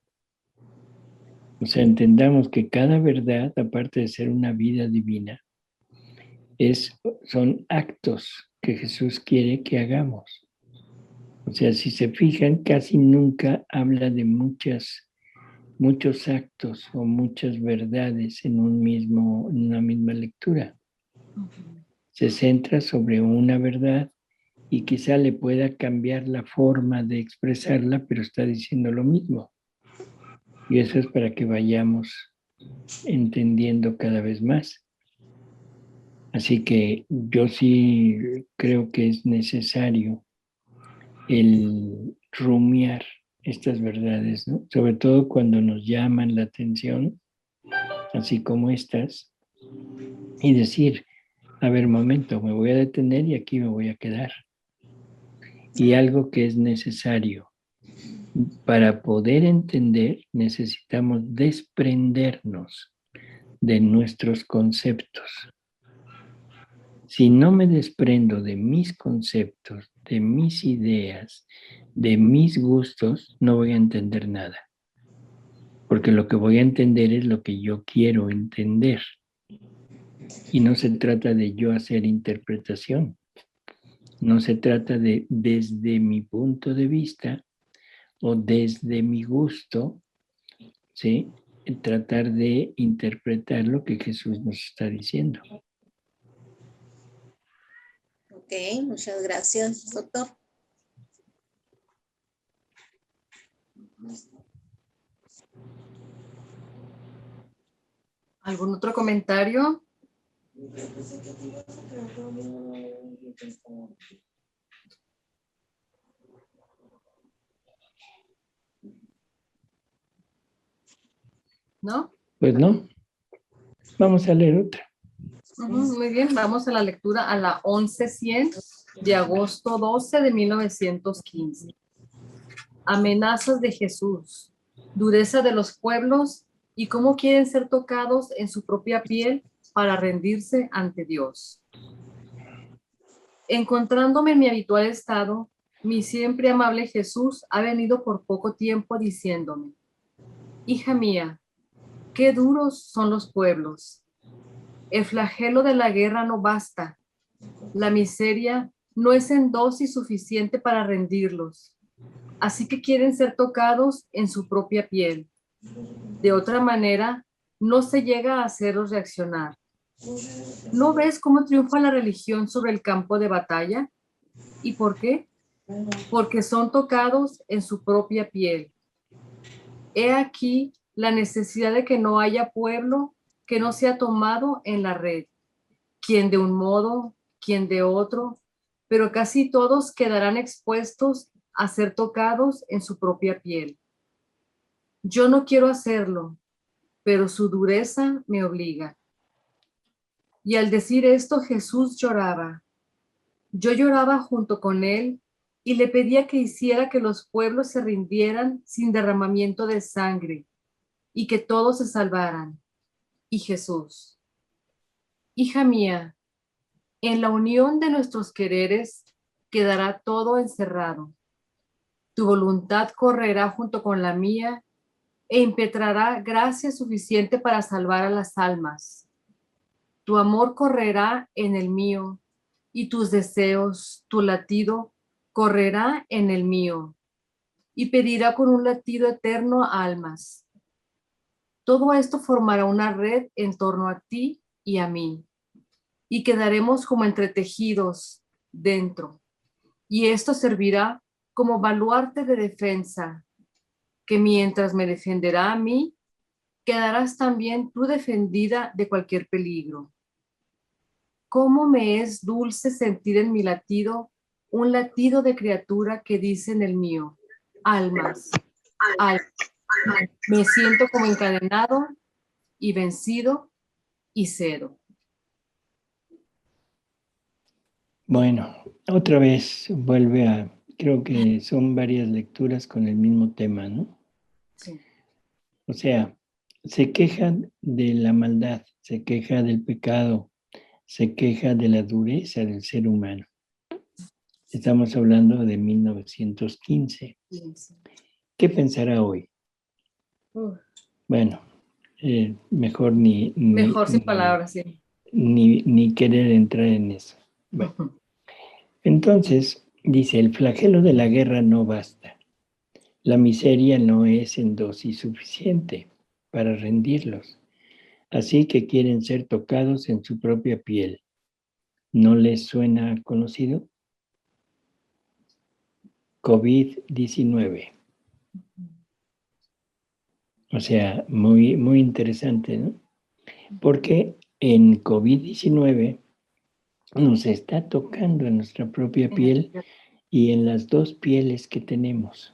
O sea, entendamos que cada verdad, aparte de ser una vida divina, son actos que Jesús quiere que hagamos. O sea, si se fijan, casi nunca habla de muchos actos o muchas verdades en una misma lectura. Se centra sobre una verdad y quizá le pueda cambiar la forma de expresarla, pero está diciendo lo mismo. Y eso es para que vayamos entendiendo cada vez más. Así que yo sí creo que es necesario el rumiar estas verdades, ¿no? Sobre todo cuando nos llaman la atención, así como estas, y decir, a ver, momento, me voy a detener y aquí me voy a quedar. Y algo que es necesario. Para poder entender, necesitamos desprendernos de nuestros conceptos. Si no me desprendo de mis conceptos, de mis ideas, de mis gustos, no voy a entender nada. Porque lo que voy a entender es lo que yo quiero entender. Y no se trata de yo hacer interpretación. No se trata de, desde mi punto de vista o desde mi gusto, ¿sí?, tratar de interpretar lo que Jesús nos está diciendo. Ok, muchas gracias, doctor. ¿Algún otro comentario? ¿No? Pues no. Vamos a leer otra. Muy bien, vamos a la lectura a la 1100 de agosto 12 de 1915. Amenazas de Jesús, dureza de los pueblos y cómo quieren ser tocados en su propia piel para rendirse ante Dios. Encontrándome en mi habitual estado, mi siempre amable Jesús ha venido por poco tiempo diciéndome: hija mía, qué duros son los pueblos. El flagelo de la guerra no basta. La miseria no es en dosis suficiente para rendirlos. Así que quieren ser tocados en su propia piel. De otra manera, no se llega a hacerlos reaccionar. ¿No ves cómo triunfa la religión sobre el campo de batalla? ¿Y por qué? Porque son tocados en su propia piel. He aquí la necesidad de que no haya pueblo que no sea tomado en la red, quien de un modo, quien de otro, pero casi todos quedarán expuestos a ser tocados en su propia piel. Yo no quiero hacerlo, pero su dureza me obliga. Y al decir esto, Jesús lloraba. Yo lloraba junto con él y le pedía que hiciera que los pueblos se rindieran sin derramamiento de sangre y que todos se salvaran. Y Jesús: hija mía, en la unión de nuestros quereres quedará todo encerrado. Tu voluntad correrá junto con la mía e impetrará gracia suficiente para salvar a las almas. Tu amor correrá en el mío, y tus deseos, tu latido, correrá en el mío, y pedirá con un latido eterno a almas. Todo esto formará una red en torno a ti y a mí, y quedaremos como entretejidos dentro, y esto servirá como baluarte de defensa, que mientras me defenderá a mí, quedarás también tú defendida de cualquier peligro. Cómo me es dulce sentir en mi latido un latido de criatura que dice en el mío, almas, almas. Me siento como encadenado y vencido y cedo. Bueno, otra vez vuelve a, creo que son varias lecturas con el mismo tema, ¿no? Sí. O sea, se queja de la maldad, se queja del pecado, se queja de la dureza del ser humano. Estamos hablando de 1915. ¿Qué pensará hoy? Bueno, mejor Mejor sin palabras, sí. Ni querer entrar en eso. Bueno. Entonces, dice, el flagelo de la guerra no basta. La miseria no es en dosis suficiente para rendirlos. Así que quieren ser tocados en su propia piel. ¿No les suena conocido? COVID-19. O sea, muy, muy interesante, ¿no? Porque en COVID-19 nos está tocando en nuestra propia piel y en las dos pieles que tenemos.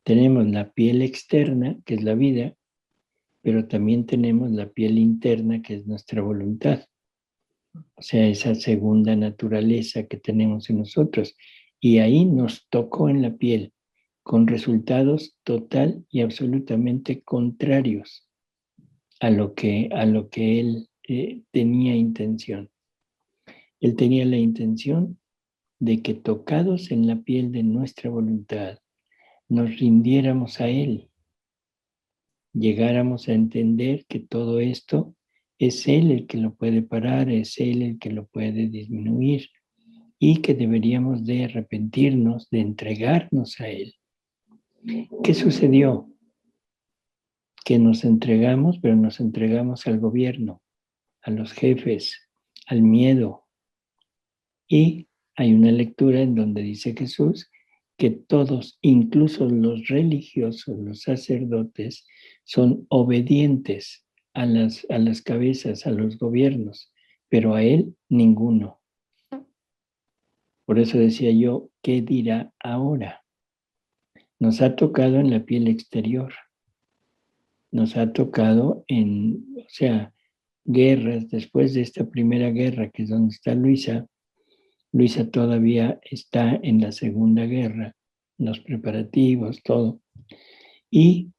Tenemos la piel externa, que es la vida, pero también tenemos la piel interna, que es nuestra voluntad. O sea, esa segunda naturaleza que tenemos en nosotros. Y ahí nos tocó en la piel, con resultados total y absolutamente contrarios a lo que él tenía intención. Él tenía la intención de que tocados en la piel de nuestra voluntad, nos rindiéramos a Él, llegáramos a entender que todo esto es Él el que lo puede parar, es Él el que lo puede disminuir y que deberíamos de arrepentirnos, de entregarnos a Él. ¿Qué sucedió? Que nos entregamos, pero nos entregamos al gobierno, a los jefes, al miedo. Y hay una lectura en donde dice Jesús que todos, incluso los religiosos, los sacerdotes, son obedientes a las cabezas, a los gobiernos, pero a él ninguno. Por eso decía yo, ¿qué dirá ahora? Nos ha tocado en la piel exterior, nos ha tocado o sea, guerras, después de esta primera guerra, que es donde está Luisa. Luisa todavía está en la Segunda Guerra, los preparativos, todo. Y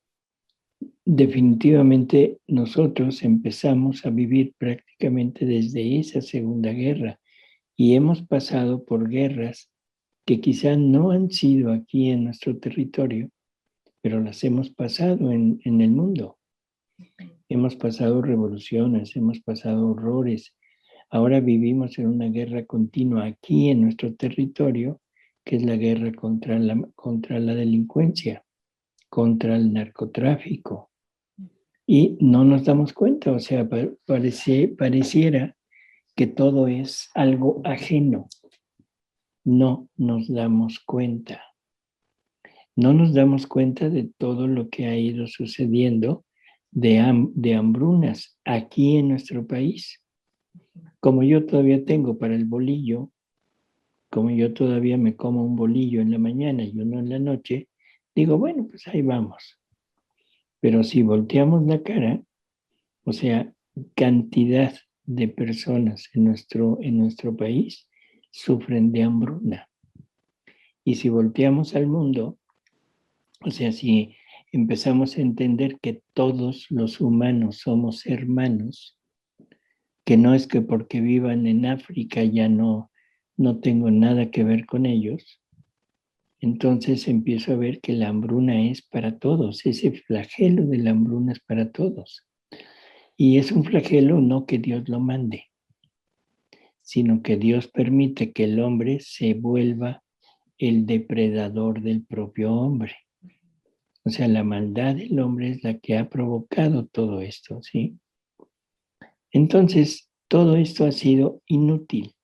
definitivamente nosotros empezamos a vivir prácticamente desde esa Segunda Guerra y hemos pasado por guerras que quizá no han sido aquí en nuestro territorio, pero las hemos pasado en el mundo. Hemos pasado revoluciones, hemos pasado horrores. Ahora vivimos en una guerra continua aquí en nuestro territorio, que es la guerra contra la delincuencia, contra el narcotráfico. Y no nos damos cuenta, o sea, pareciera que todo es algo ajeno. No nos damos cuenta. No nos damos cuenta de todo lo que ha ido sucediendo de hambrunas aquí en nuestro país. Como yo todavía tengo para el bolillo, como yo todavía me como un bolillo en la mañana y uno en la noche, digo, bueno, pues ahí vamos. Pero si volteamos la cara, o sea, cantidad de personas en nuestro país sufren de hambruna. Y si volteamos al mundo, o sea, si empezamos a entender que todos los humanos somos hermanos, que no es que porque vivan en África ya no tengo nada que ver con ellos, entonces empiezo a ver que la hambruna es para todos, ese flagelo de la hambruna es para todos. Y es un flagelo no que Dios lo mande, sino que Dios permite que el hombre se vuelva el depredador del propio hombre. O sea, la maldad del hombre es la que ha provocado todo esto, ¿sí? Entonces, todo esto ha sido inútil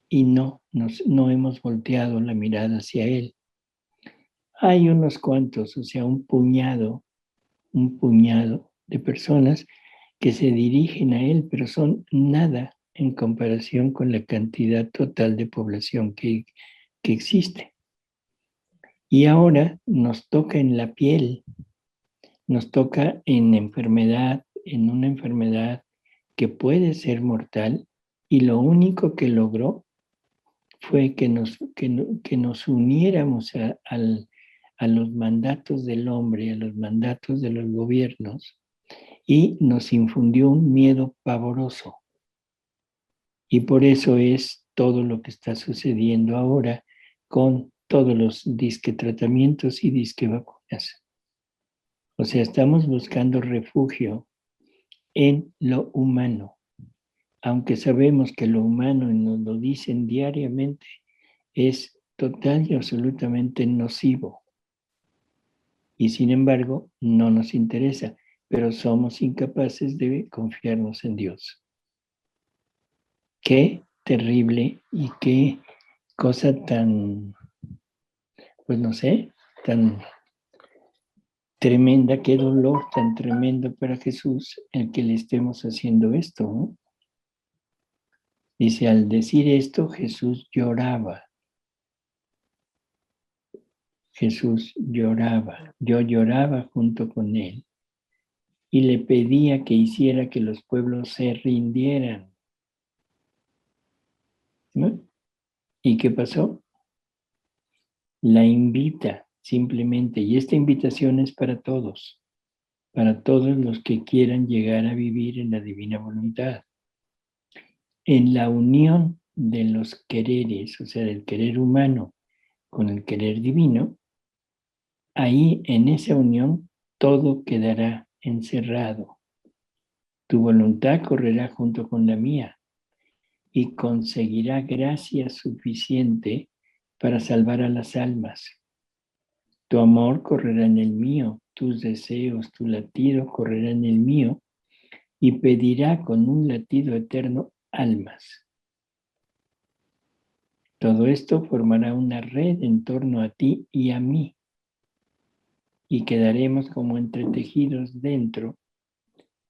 y no hemos volteado la mirada hacia él. Hay unos cuantos, o sea, un puñado de personas que se dirigen a él, pero son nada en comparación con la cantidad total de población que existe. Y ahora nos toca en la piel, nos toca en una enfermedad que puede ser mortal, y lo único que logró fue que nos uniéramos a los mandatos del hombre, a los mandatos de los gobiernos, y nos infundió un miedo pavoroso. Y por eso es todo lo que está sucediendo ahora con todos los disque tratamientos y disque vacunas. O sea, estamos buscando refugio en lo humano, aunque sabemos que lo humano, nos lo dicen diariamente, es total y absolutamente nocivo. Y sin embargo, no nos interesa, pero somos incapaces de confiarnos en Dios. Qué terrible y qué cosa tan, pues no sé, tan tremenda, qué dolor tan tremendo para Jesús el que le estemos haciendo esto, ¿no? Dice, al decir esto, Jesús lloraba. Jesús lloraba. Yo lloraba junto con él y le pedía que hiciera que los pueblos se rindieran. ¿No? ¿Y qué pasó? La invita simplemente, y esta invitación es para todos los que quieran llegar a vivir en la divina voluntad. En la unión de los quereres, o sea, del querer humano con el querer divino, ahí en esa unión todo quedará encerrado. Tu voluntad correrá junto con la mía y conseguirá gracia suficiente para salvar a las almas. Tu amor correrá en el mío, tus deseos, tu latido correrá en el mío y pedirá con un latido eterno almas. Todo esto formará una red en torno a ti y a mí, y quedaremos como entretejidos dentro,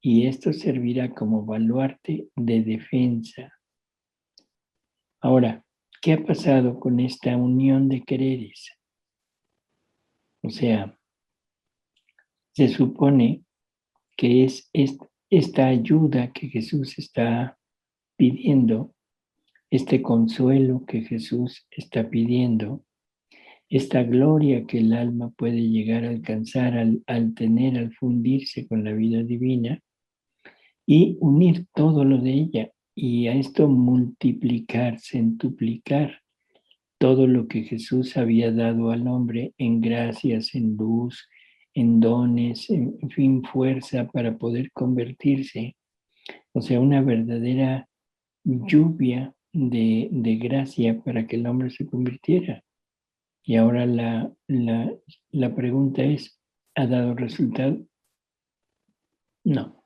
y esto servirá como baluarte de defensa. Ahora, ¿qué ha pasado con esta unión de quereres? O sea, se supone que es esta ayuda que Jesús está pidiendo, este consuelo que Jesús está pidiendo, esta gloria que el alma puede llegar a alcanzar al fundirse con la vida divina y unir todo lo de ella, y a esto multiplicar, centuplicar todo lo que Jesús había dado al hombre en gracias, en luz, en dones, en fin, fuerza para poder convertirse. O sea, una verdadera lluvia de gracia para que el hombre se convirtiera. Y ahora la pregunta es, ¿ha dado resultado? No.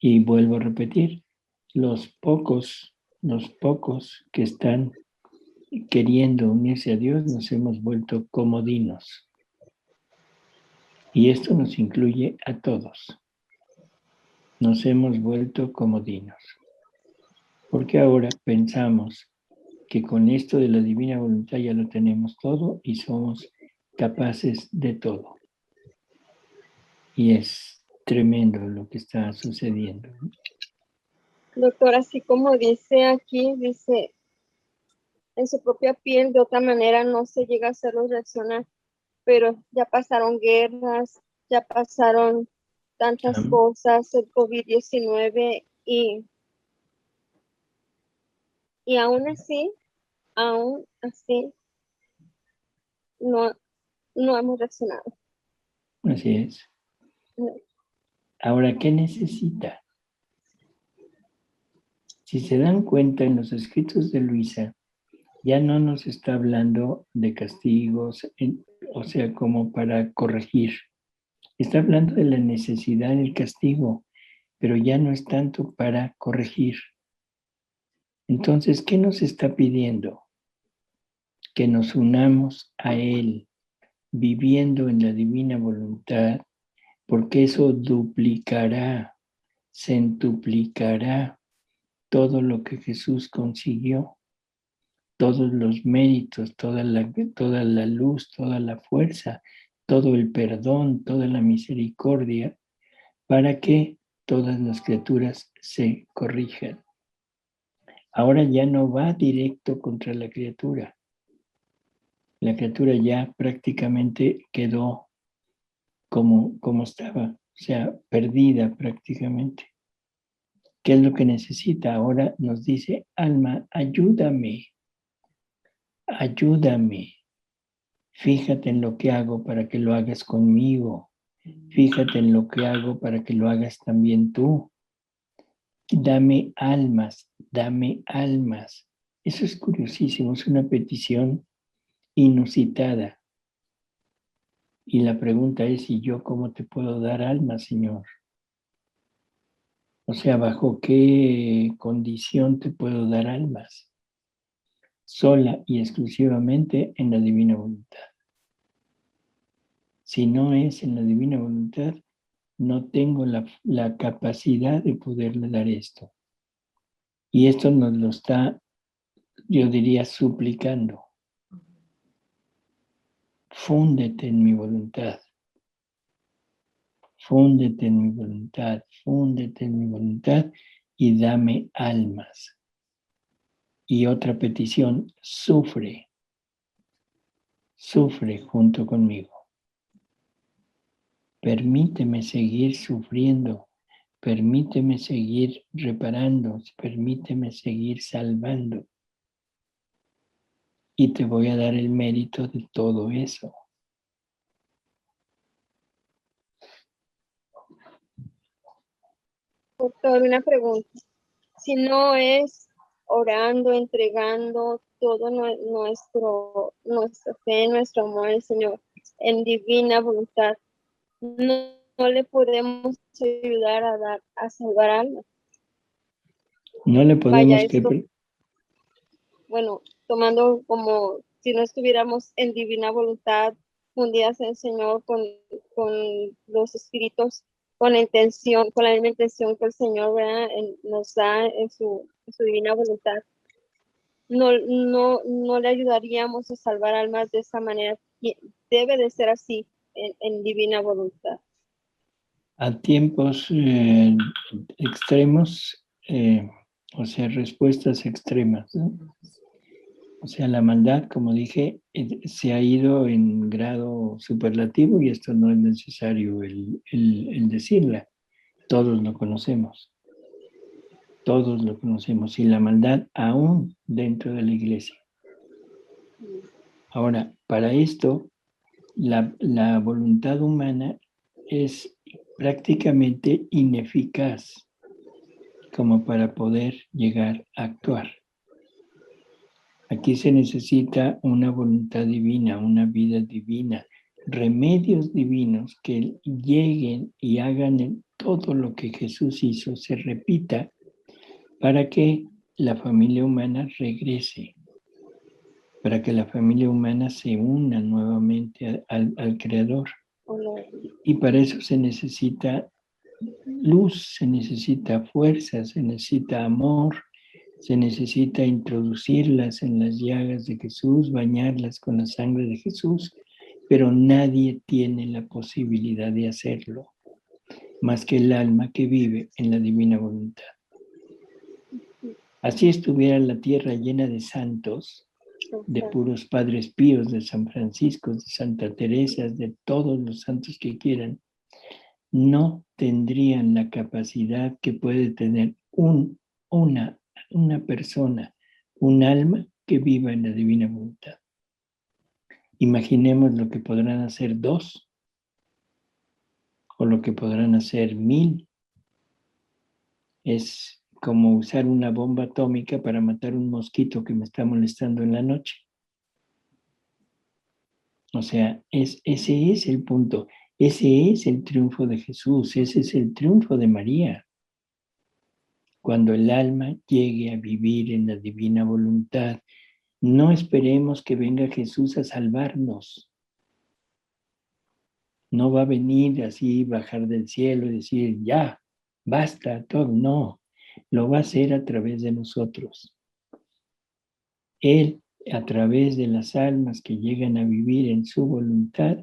Y vuelvo a repetir, los pocos que están queriendo unirse a Dios nos hemos vuelto comodinos. Y esto nos incluye a todos. Nos hemos vuelto comodinos. Porque ahora pensamos que con esto de la divina voluntad ya lo tenemos todo y somos capaces de todo. Y es tremendo lo que está sucediendo. Doctor, así como dice aquí, dice, en su propia piel de otra manera no se llega a hacerlos reaccionar, pero ya pasaron guerras, ya pasaron tantas cosas, el COVID-19 y aún así aún así no hemos reaccionado. Así es. No. Ahora, ¿qué necesita? Si se dan cuenta en los escritos de Luisa, ya no nos está hablando de castigos, o sea, como para corregir. Está hablando de la necesidad del castigo, pero ya no es tanto para corregir. Entonces, ¿qué nos está pidiendo? Que nos unamos a Él, viviendo en la divina voluntad, porque eso duplicará, centuplicará todo lo que Jesús consiguió, todos los méritos, toda la luz, toda la fuerza, todo el perdón, toda la misericordia, para que todas las criaturas se corrijan. Ahora ya no va directo contra la criatura. La criatura ya prácticamente quedó como estaba, o sea, perdida prácticamente. ¿Qué es lo que necesita? Ahora nos dice, alma, ayúdame, ayúdame. Fíjate en lo que hago para que lo hagas conmigo. Fíjate en lo que hago para que lo hagas también tú. Dame almas, dame almas. Eso es curiosísimo, es una petición inusitada. Y la pregunta es, ¿y yo cómo te puedo dar almas, Señor? O sea, ¿bajo qué condición te puedo dar almas? Sola y exclusivamente en la divina voluntad. Si no es en la divina voluntad, no tengo la capacidad de poderle dar esto. Y esto nos lo está, yo diría, suplicando. Fúndete en mi voluntad. Fúndete en mi voluntad, fúndete en mi voluntad y dame almas. Y otra petición, sufre junto conmigo. Permíteme seguir sufriendo, permíteme seguir reparando, permíteme seguir salvando. Y te voy a dar el mérito de todo eso. Doctor, una pregunta. Si no es orando, entregando todo nuestra fe, nuestro amor al Señor en divina voluntad, no le podemos ayudar a salvar almas. No le podemos... Bueno, tomando como si no estuviéramos en divina voluntad, fundidas en el Señor con los espíritus, con la misma intención que el Señor, ¿verdad?, nos da en su divina voluntad. No le ayudaríamos a salvar almas de esa manera. Debe de ser así en divina voluntad. A tiempos extremos, o sea, respuestas extremas, ¿no? O sea, la maldad, como dije, se ha ido en grado superlativo y esto no es necesario el decirla. Todos lo conocemos. Todos lo conocemos. Y la maldad aún dentro de la iglesia. Ahora, para esto, la voluntad humana es prácticamente ineficaz como para poder llegar a actuar. Aquí se necesita una voluntad divina, una vida divina, remedios divinos que lleguen y hagan todo lo que Jesús hizo, se repita, para que la familia humana regrese, para que la familia humana se una nuevamente al Creador. Y para eso se necesita luz, se necesita fuerza, se necesita amor, se necesita introducirlas en las llagas de Jesús, bañarlas con la sangre de Jesús, pero nadie tiene la posibilidad de hacerlo, más que el alma que vive en la divina voluntad. Así estuviera la tierra llena de santos, de puros padres píos, de San Francisco, de Santa Teresa, de todos los santos que quieran, no tendrían la capacidad que puede tener una persona, un alma, que viva en la divina voluntad. Imaginemos lo que podrán hacer 2 o lo que podrán hacer 1000. Es como usar una bomba atómica para matar un mosquito que me está molestando en la noche. O sea, ese es el punto. Ese es el triunfo de Jesús. Ese es el triunfo de María. Cuando el alma llegue a vivir en la divina voluntad, no esperemos que venga Jesús a salvarnos. No va a venir así, bajar del cielo y decir, ya, basta, todo. No, lo va a hacer a través de nosotros. Él, a través de las almas que llegan a vivir en su voluntad,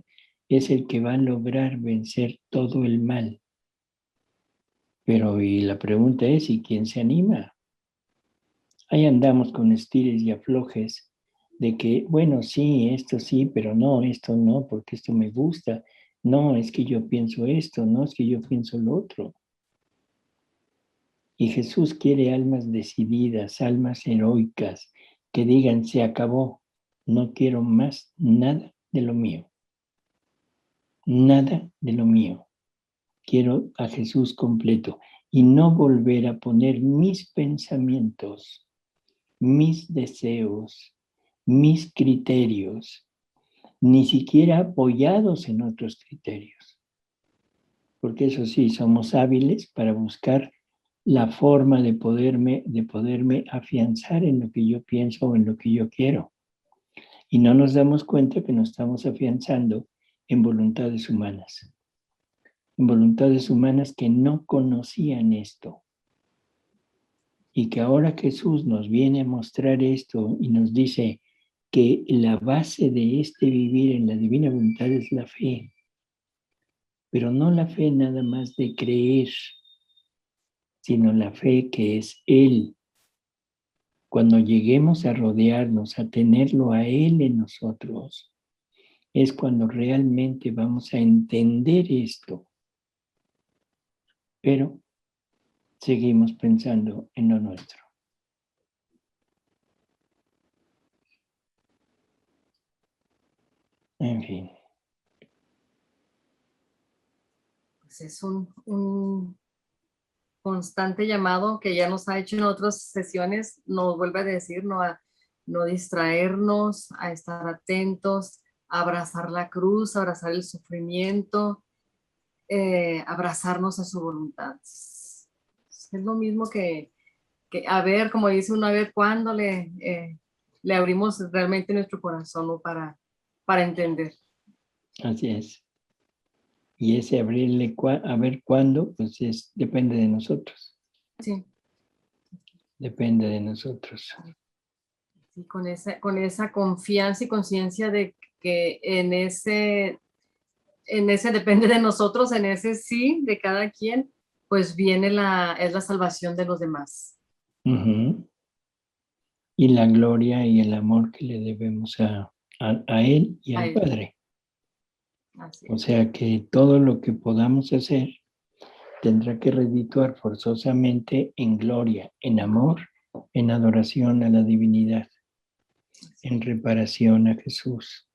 es el que va a lograr vencer todo el mal. Pero y la pregunta es, ¿y quién se anima? Ahí andamos con estires y aflojes de que, bueno, sí, esto sí, pero no, esto no, porque esto me gusta. No, es que yo pienso esto, no, es que yo pienso lo otro. Y Jesús quiere almas decididas, almas heroicas, que digan, se acabó, no quiero más nada de lo mío. Nada de lo mío. Quiero a Jesús completo y no volver a poner mis pensamientos, mis deseos, mis criterios, ni siquiera apoyados en otros criterios. Porque eso sí, somos hábiles para buscar la forma de poderme afianzar en lo que yo pienso o en lo que yo quiero. Y no nos damos cuenta que nos estamos afianzando en voluntades humanas. En voluntades humanas que no conocían esto. Y que ahora Jesús nos viene a mostrar esto y nos dice que la base de este vivir en la divina voluntad es la fe. Pero no la fe nada más de creer, sino la fe que es Él. Cuando lleguemos a rodearnos, a tenerlo a Él en nosotros, es cuando realmente vamos a entender esto. Pero seguimos pensando en lo nuestro. En fin. Pues es un constante llamado que ya nos ha hecho en otras sesiones, nos vuelve a decir, no distraernos, a estar atentos, a abrazar la cruz, a abrazar el sufrimiento, abrazarnos a su voluntad. Es lo mismo que a ver, como dice uno, a ver cuándo le abrimos realmente nuestro corazón, ¿no? para entender. Así es. Y ese abrirle a ver cuándo, pues depende de nosotros. Sí. Depende de nosotros. Sí, con esa confianza y conciencia de que en ese depende de nosotros, en ese sí de cada quien, pues viene es la salvación de los demás. Uh-huh. Y la gloria y el amor que le debemos a Él y al Padre. O sea que todo lo que podamos hacer tendrá que redituar forzosamente en gloria, en amor, en adoración a la divinidad, en reparación a Jesús.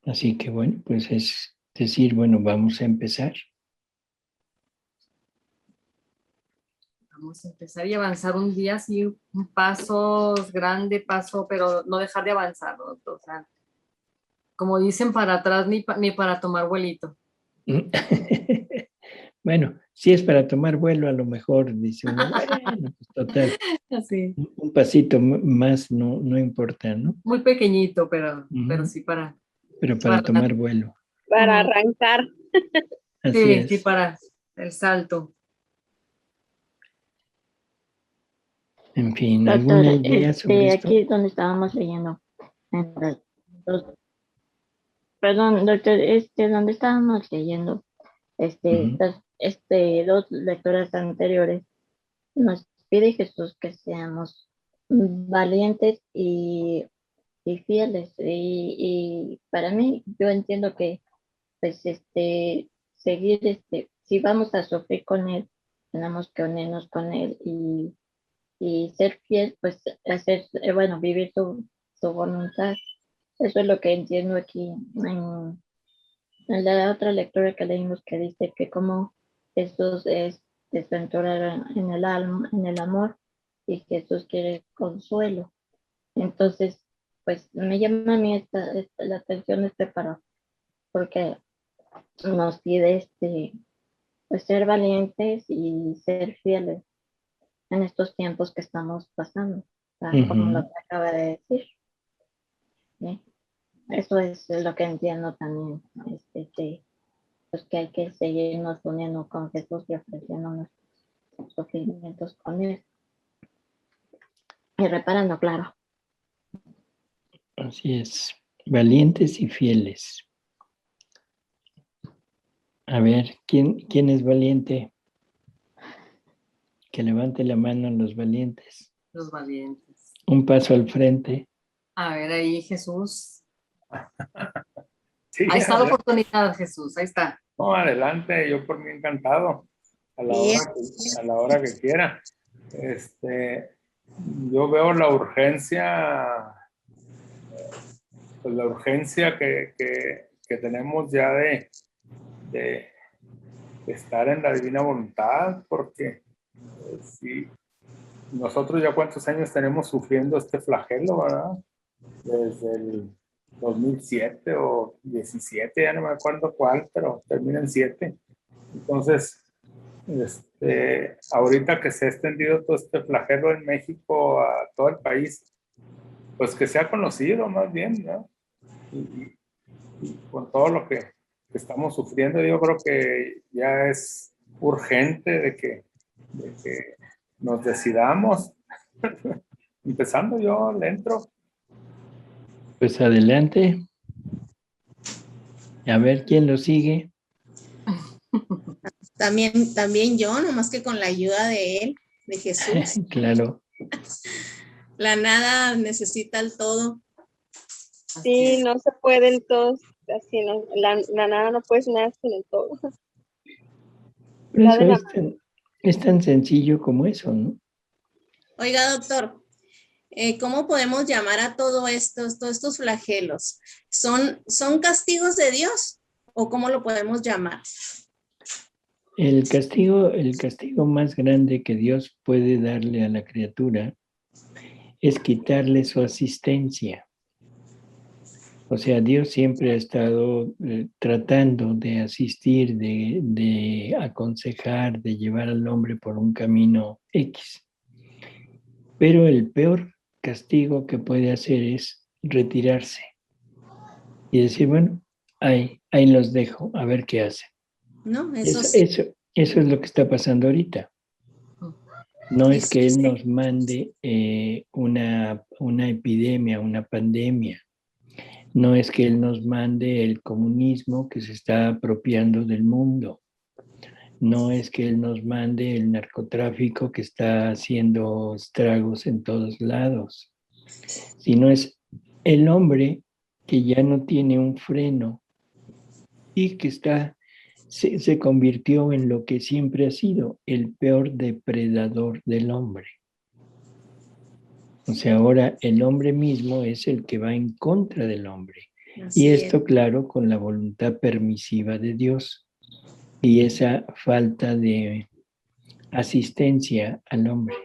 Así que bueno, pues es decir, bueno, vamos a empezar. Vamos a empezar y avanzar un día así, un paso grande, pero no dejar de avanzar, ¿no? O sea, como dicen, para atrás ni para tomar vuelito. Bueno, si es para tomar vuelo, a lo mejor dice uno, bueno, pues total, Así. Un pasito más no importa, ¿no? Muy pequeñito, pero sí para... Pero para tomar vuelo. Para arrancar. Así es. Sí, para el salto. En fin, ¿alguna idea sobre esto? Aquí es donde estábamos leyendo. Perdón, doctor, donde estábamos leyendo, dos lecturas anteriores, nos pide Jesús que seamos valientes y fieles. Y para mí, yo entiendo que, pues, seguir, si vamos a sufrir con Él, tenemos que unirnos con Él y y ser fiel, pues hacer, bueno, vivir su voluntad. Eso es lo que entiendo aquí en la otra lectura que leímos, que dice que como Jesús es desventurado en el alma, en el amor, y Jesús quiere consuelo. Entonces, pues me llama a mí la atención este párrafo, porque nos pide pues ser valientes y ser fieles en estos tiempos que estamos pasando, como lo que acaba de decir. ¿Sí? Eso es lo que entiendo también, pues que hay que seguirnos uniendo con Jesús y ofreciendo nuestros sufrimientos con Él. Y reparando, claro. Así es, valientes y fieles. A ver, ¿quién es valiente? Que levante la mano los valientes. Los valientes. Un paso al frente. A ver, ahí Jesús. Sí, ahí está la oportunidad, Jesús, ahí está. No, adelante, yo por mí encantado. A la hora que quiera. Yo veo la urgencia, pues la urgencia que tenemos ya de estar en la divina voluntad, porque sí, nosotros ya cuántos años tenemos sufriendo este flagelo, ¿verdad? Desde el 2007 o 17, ya no me acuerdo cuál, pero termina en 7. Entonces, ahorita que se ha extendido todo este flagelo en México a todo el país, pues que sea conocido más bien, ¿no? Y con todo lo que estamos sufriendo, yo creo que ya es urgente de que nos decidamos. Empezando yo, le entro. Pues adelante. A ver quién lo sigue. También yo, nomás que con la ayuda de Él, de Jesús. Claro. La nada necesita el todo. Sí, no se pueden todos, así, no, la nada no puedes nada sin el todo. Eso es tan sencillo como eso, ¿no? Oiga, doctor, ¿cómo podemos llamar a todos estos flagelos? ¿Son castigos de Dios o cómo lo podemos llamar? El castigo más grande que Dios puede darle a la criatura es quitarle su asistencia. O sea, Dios siempre ha estado tratando de asistir, de aconsejar, de llevar al hombre por un camino X. Pero el peor castigo que puede hacer es retirarse y decir, bueno, ahí los dejo, a ver qué hacen. No, eso es lo que está pasando ahorita. No es que Él nos mande una epidemia, una pandemia. No es que Él nos mande el comunismo que se está apropiando del mundo. No es que Él nos mande el narcotráfico que está haciendo estragos en todos lados. Sino es el hombre que ya no tiene un freno y que se convirtió en lo que siempre ha sido, el peor depredador del hombre. O sea, ahora el hombre mismo es el que va en contra del hombre. Y esto, claro, con la voluntad permisiva de Dios y esa falta de asistencia al hombre.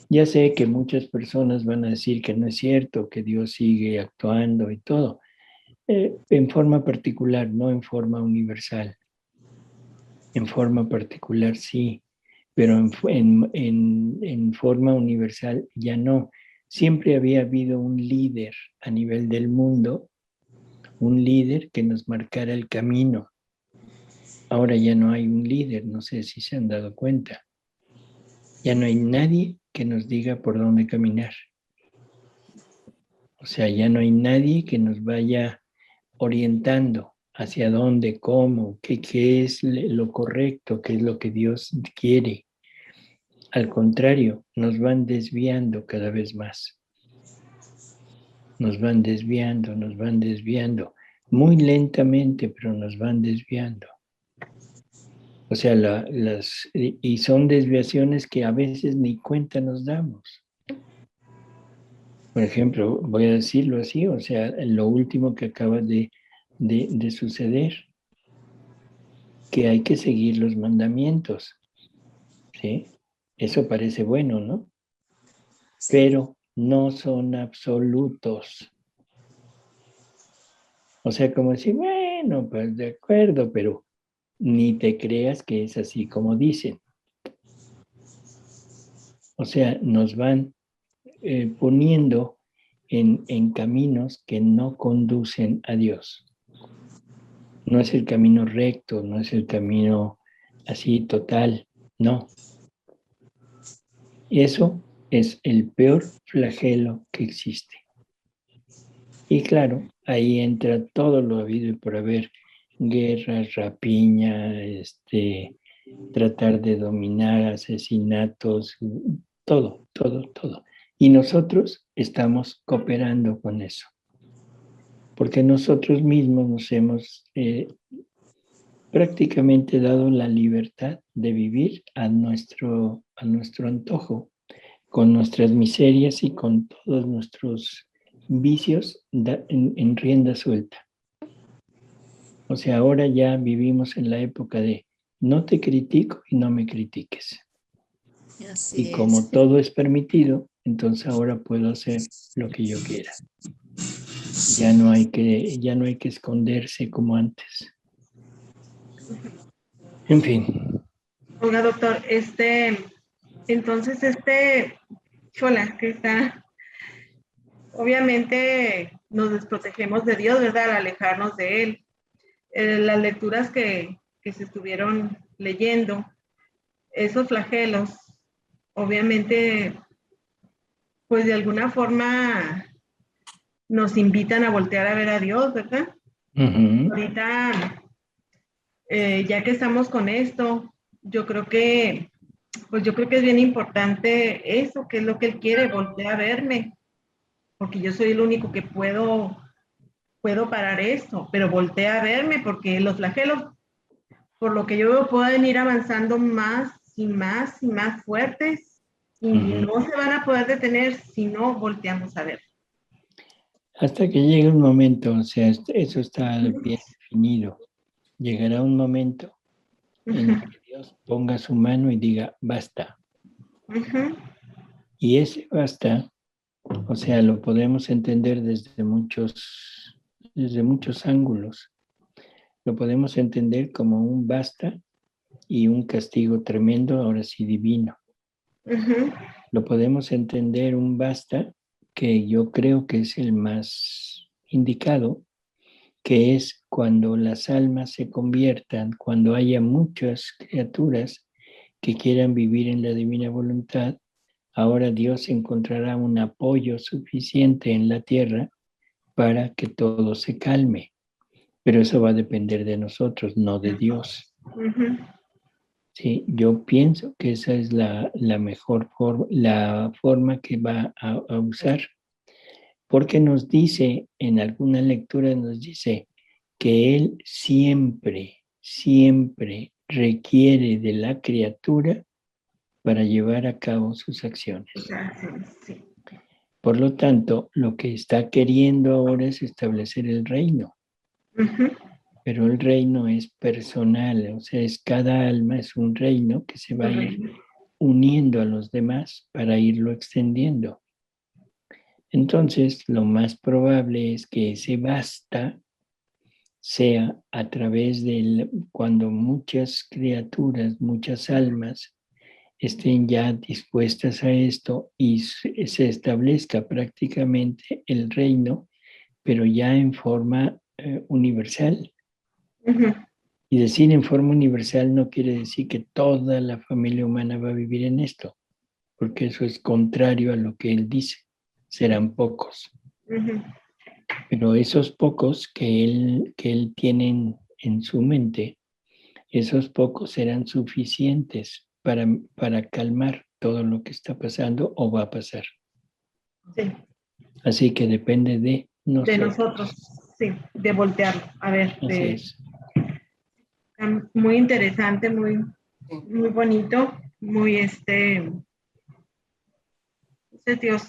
Ya sé que muchas personas van a decir que no es cierto, que Dios sigue actuando y todo. En forma particular, no en forma universal. En forma particular sí, pero en forma universal ya no. Siempre había habido un líder a nivel del mundo, un líder que nos marcara el camino. Ahora ya no hay un líder, no sé si se han dado cuenta. Ya no hay nadie que nos diga por dónde caminar. O sea, ya no hay nadie que nos vaya orientando hacia dónde, cómo, qué es lo correcto, qué es lo que Dios quiere. Al contrario, nos van desviando cada vez más. Nos van desviando, muy lentamente, pero nos van desviando. O sea, y son desviaciones que a veces ni cuenta nos damos. Por ejemplo, voy a decirlo así, o sea, lo último que acaba de suceder, que hay que seguir los mandamientos, ¿sí? Eso parece bueno, ¿no? Sí. Pero no son absolutos. O sea, como decir, bueno, pues de acuerdo, pero ni te creas que es así como dicen. O sea, nos van poniendo en caminos que no conducen a Dios. No es el camino recto, no es el camino así total, no. Eso es el peor flagelo que existe. Y claro, ahí entra todo lo habido y por haber, guerras, rapiña, tratar de dominar, asesinatos, todo. Y nosotros estamos cooperando con eso. Porque nosotros mismos nos hemos prácticamente dado la libertad de vivir a nuestro antojo, con nuestras miserias y con todos nuestros vicios en rienda suelta. O sea, ahora ya vivimos en la época de no te critico y no me critiques. Así y como es. Todo es permitido, entonces ahora puedo hacer lo que yo quiera. Ya no hay que esconderse como antes. En fin. Oiga, doctor, entonces chola, que está, obviamente nos desprotegemos de Dios, ¿verdad? Al alejarnos de Él. Las lecturas que se estuvieron leyendo, esos flagelos, obviamente, pues de alguna forma nos invitan a voltear a ver a Dios, ¿verdad? Ahorita, ya que estamos con esto, yo creo que es bien importante eso, que es lo que Él quiere, voltear a verme, porque yo soy el único que puedo parar esto, pero voltea a verme, porque los flagelos, por lo que yo veo, pueden ir avanzando más y más y más fuertes, y no se van a poder detener si no volteamos a ver. Hasta que llegue un momento, o sea, eso está bien definido. Llegará un momento en que Dios ponga su mano y diga, basta. Y ese basta, o sea, lo podemos entender desde muchos ángulos. Lo podemos entender como un basta y un castigo tremendo, ahora sí divino. Lo podemos entender un basta, que yo creo que es el más indicado, que es cuando las almas se conviertan, cuando haya muchas criaturas que quieran vivir en la divina voluntad, ahora Dios encontrará un apoyo suficiente en la tierra para que todo se calme. Pero eso va a depender de nosotros, no de Dios. Sí, yo pienso que esa es la mejor forma, la forma que va a usar. Porque nos dice, en alguna lectura nos dice que Él siempre requiere de la criatura para llevar a cabo sus acciones. Por lo tanto, lo que está queriendo ahora es establecer el reino. Pero el reino es personal, o sea, cada alma es un reino que se va a ir uniendo a los demás para irlo extendiendo. Entonces, lo más probable es que ese basta sea a través de cuando muchas criaturas, muchas almas estén ya dispuestas a esto y se establezca prácticamente el reino, pero ya en forma universal. Y decir en forma universal no quiere decir que toda la familia humana va a vivir en esto, porque eso es contrario a lo que él dice. Serán pocos. Pero esos pocos que él tiene en su mente, esos pocos serán suficientes para calmar todo lo que está pasando o va a pasar. Sí. Así que depende de nosotros. De nosotros, sí, de voltearlo. A ver, Así es. muy interesante, muy bonito, muy Dios,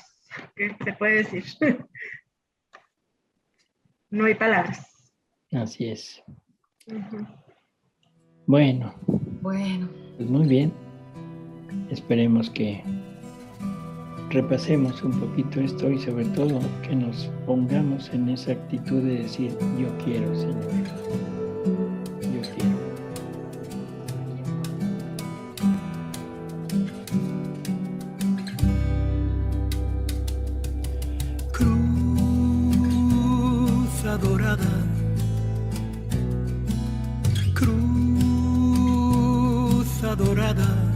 ¿qué se puede decir? No hay palabras. Así es. Bueno, pues muy bien. Esperemos que repasemos un poquito esto y sobre todo que nos pongamos en esa actitud de decir, yo quiero, Señor. Yo quiero. Cruz adorada, cruz adorada,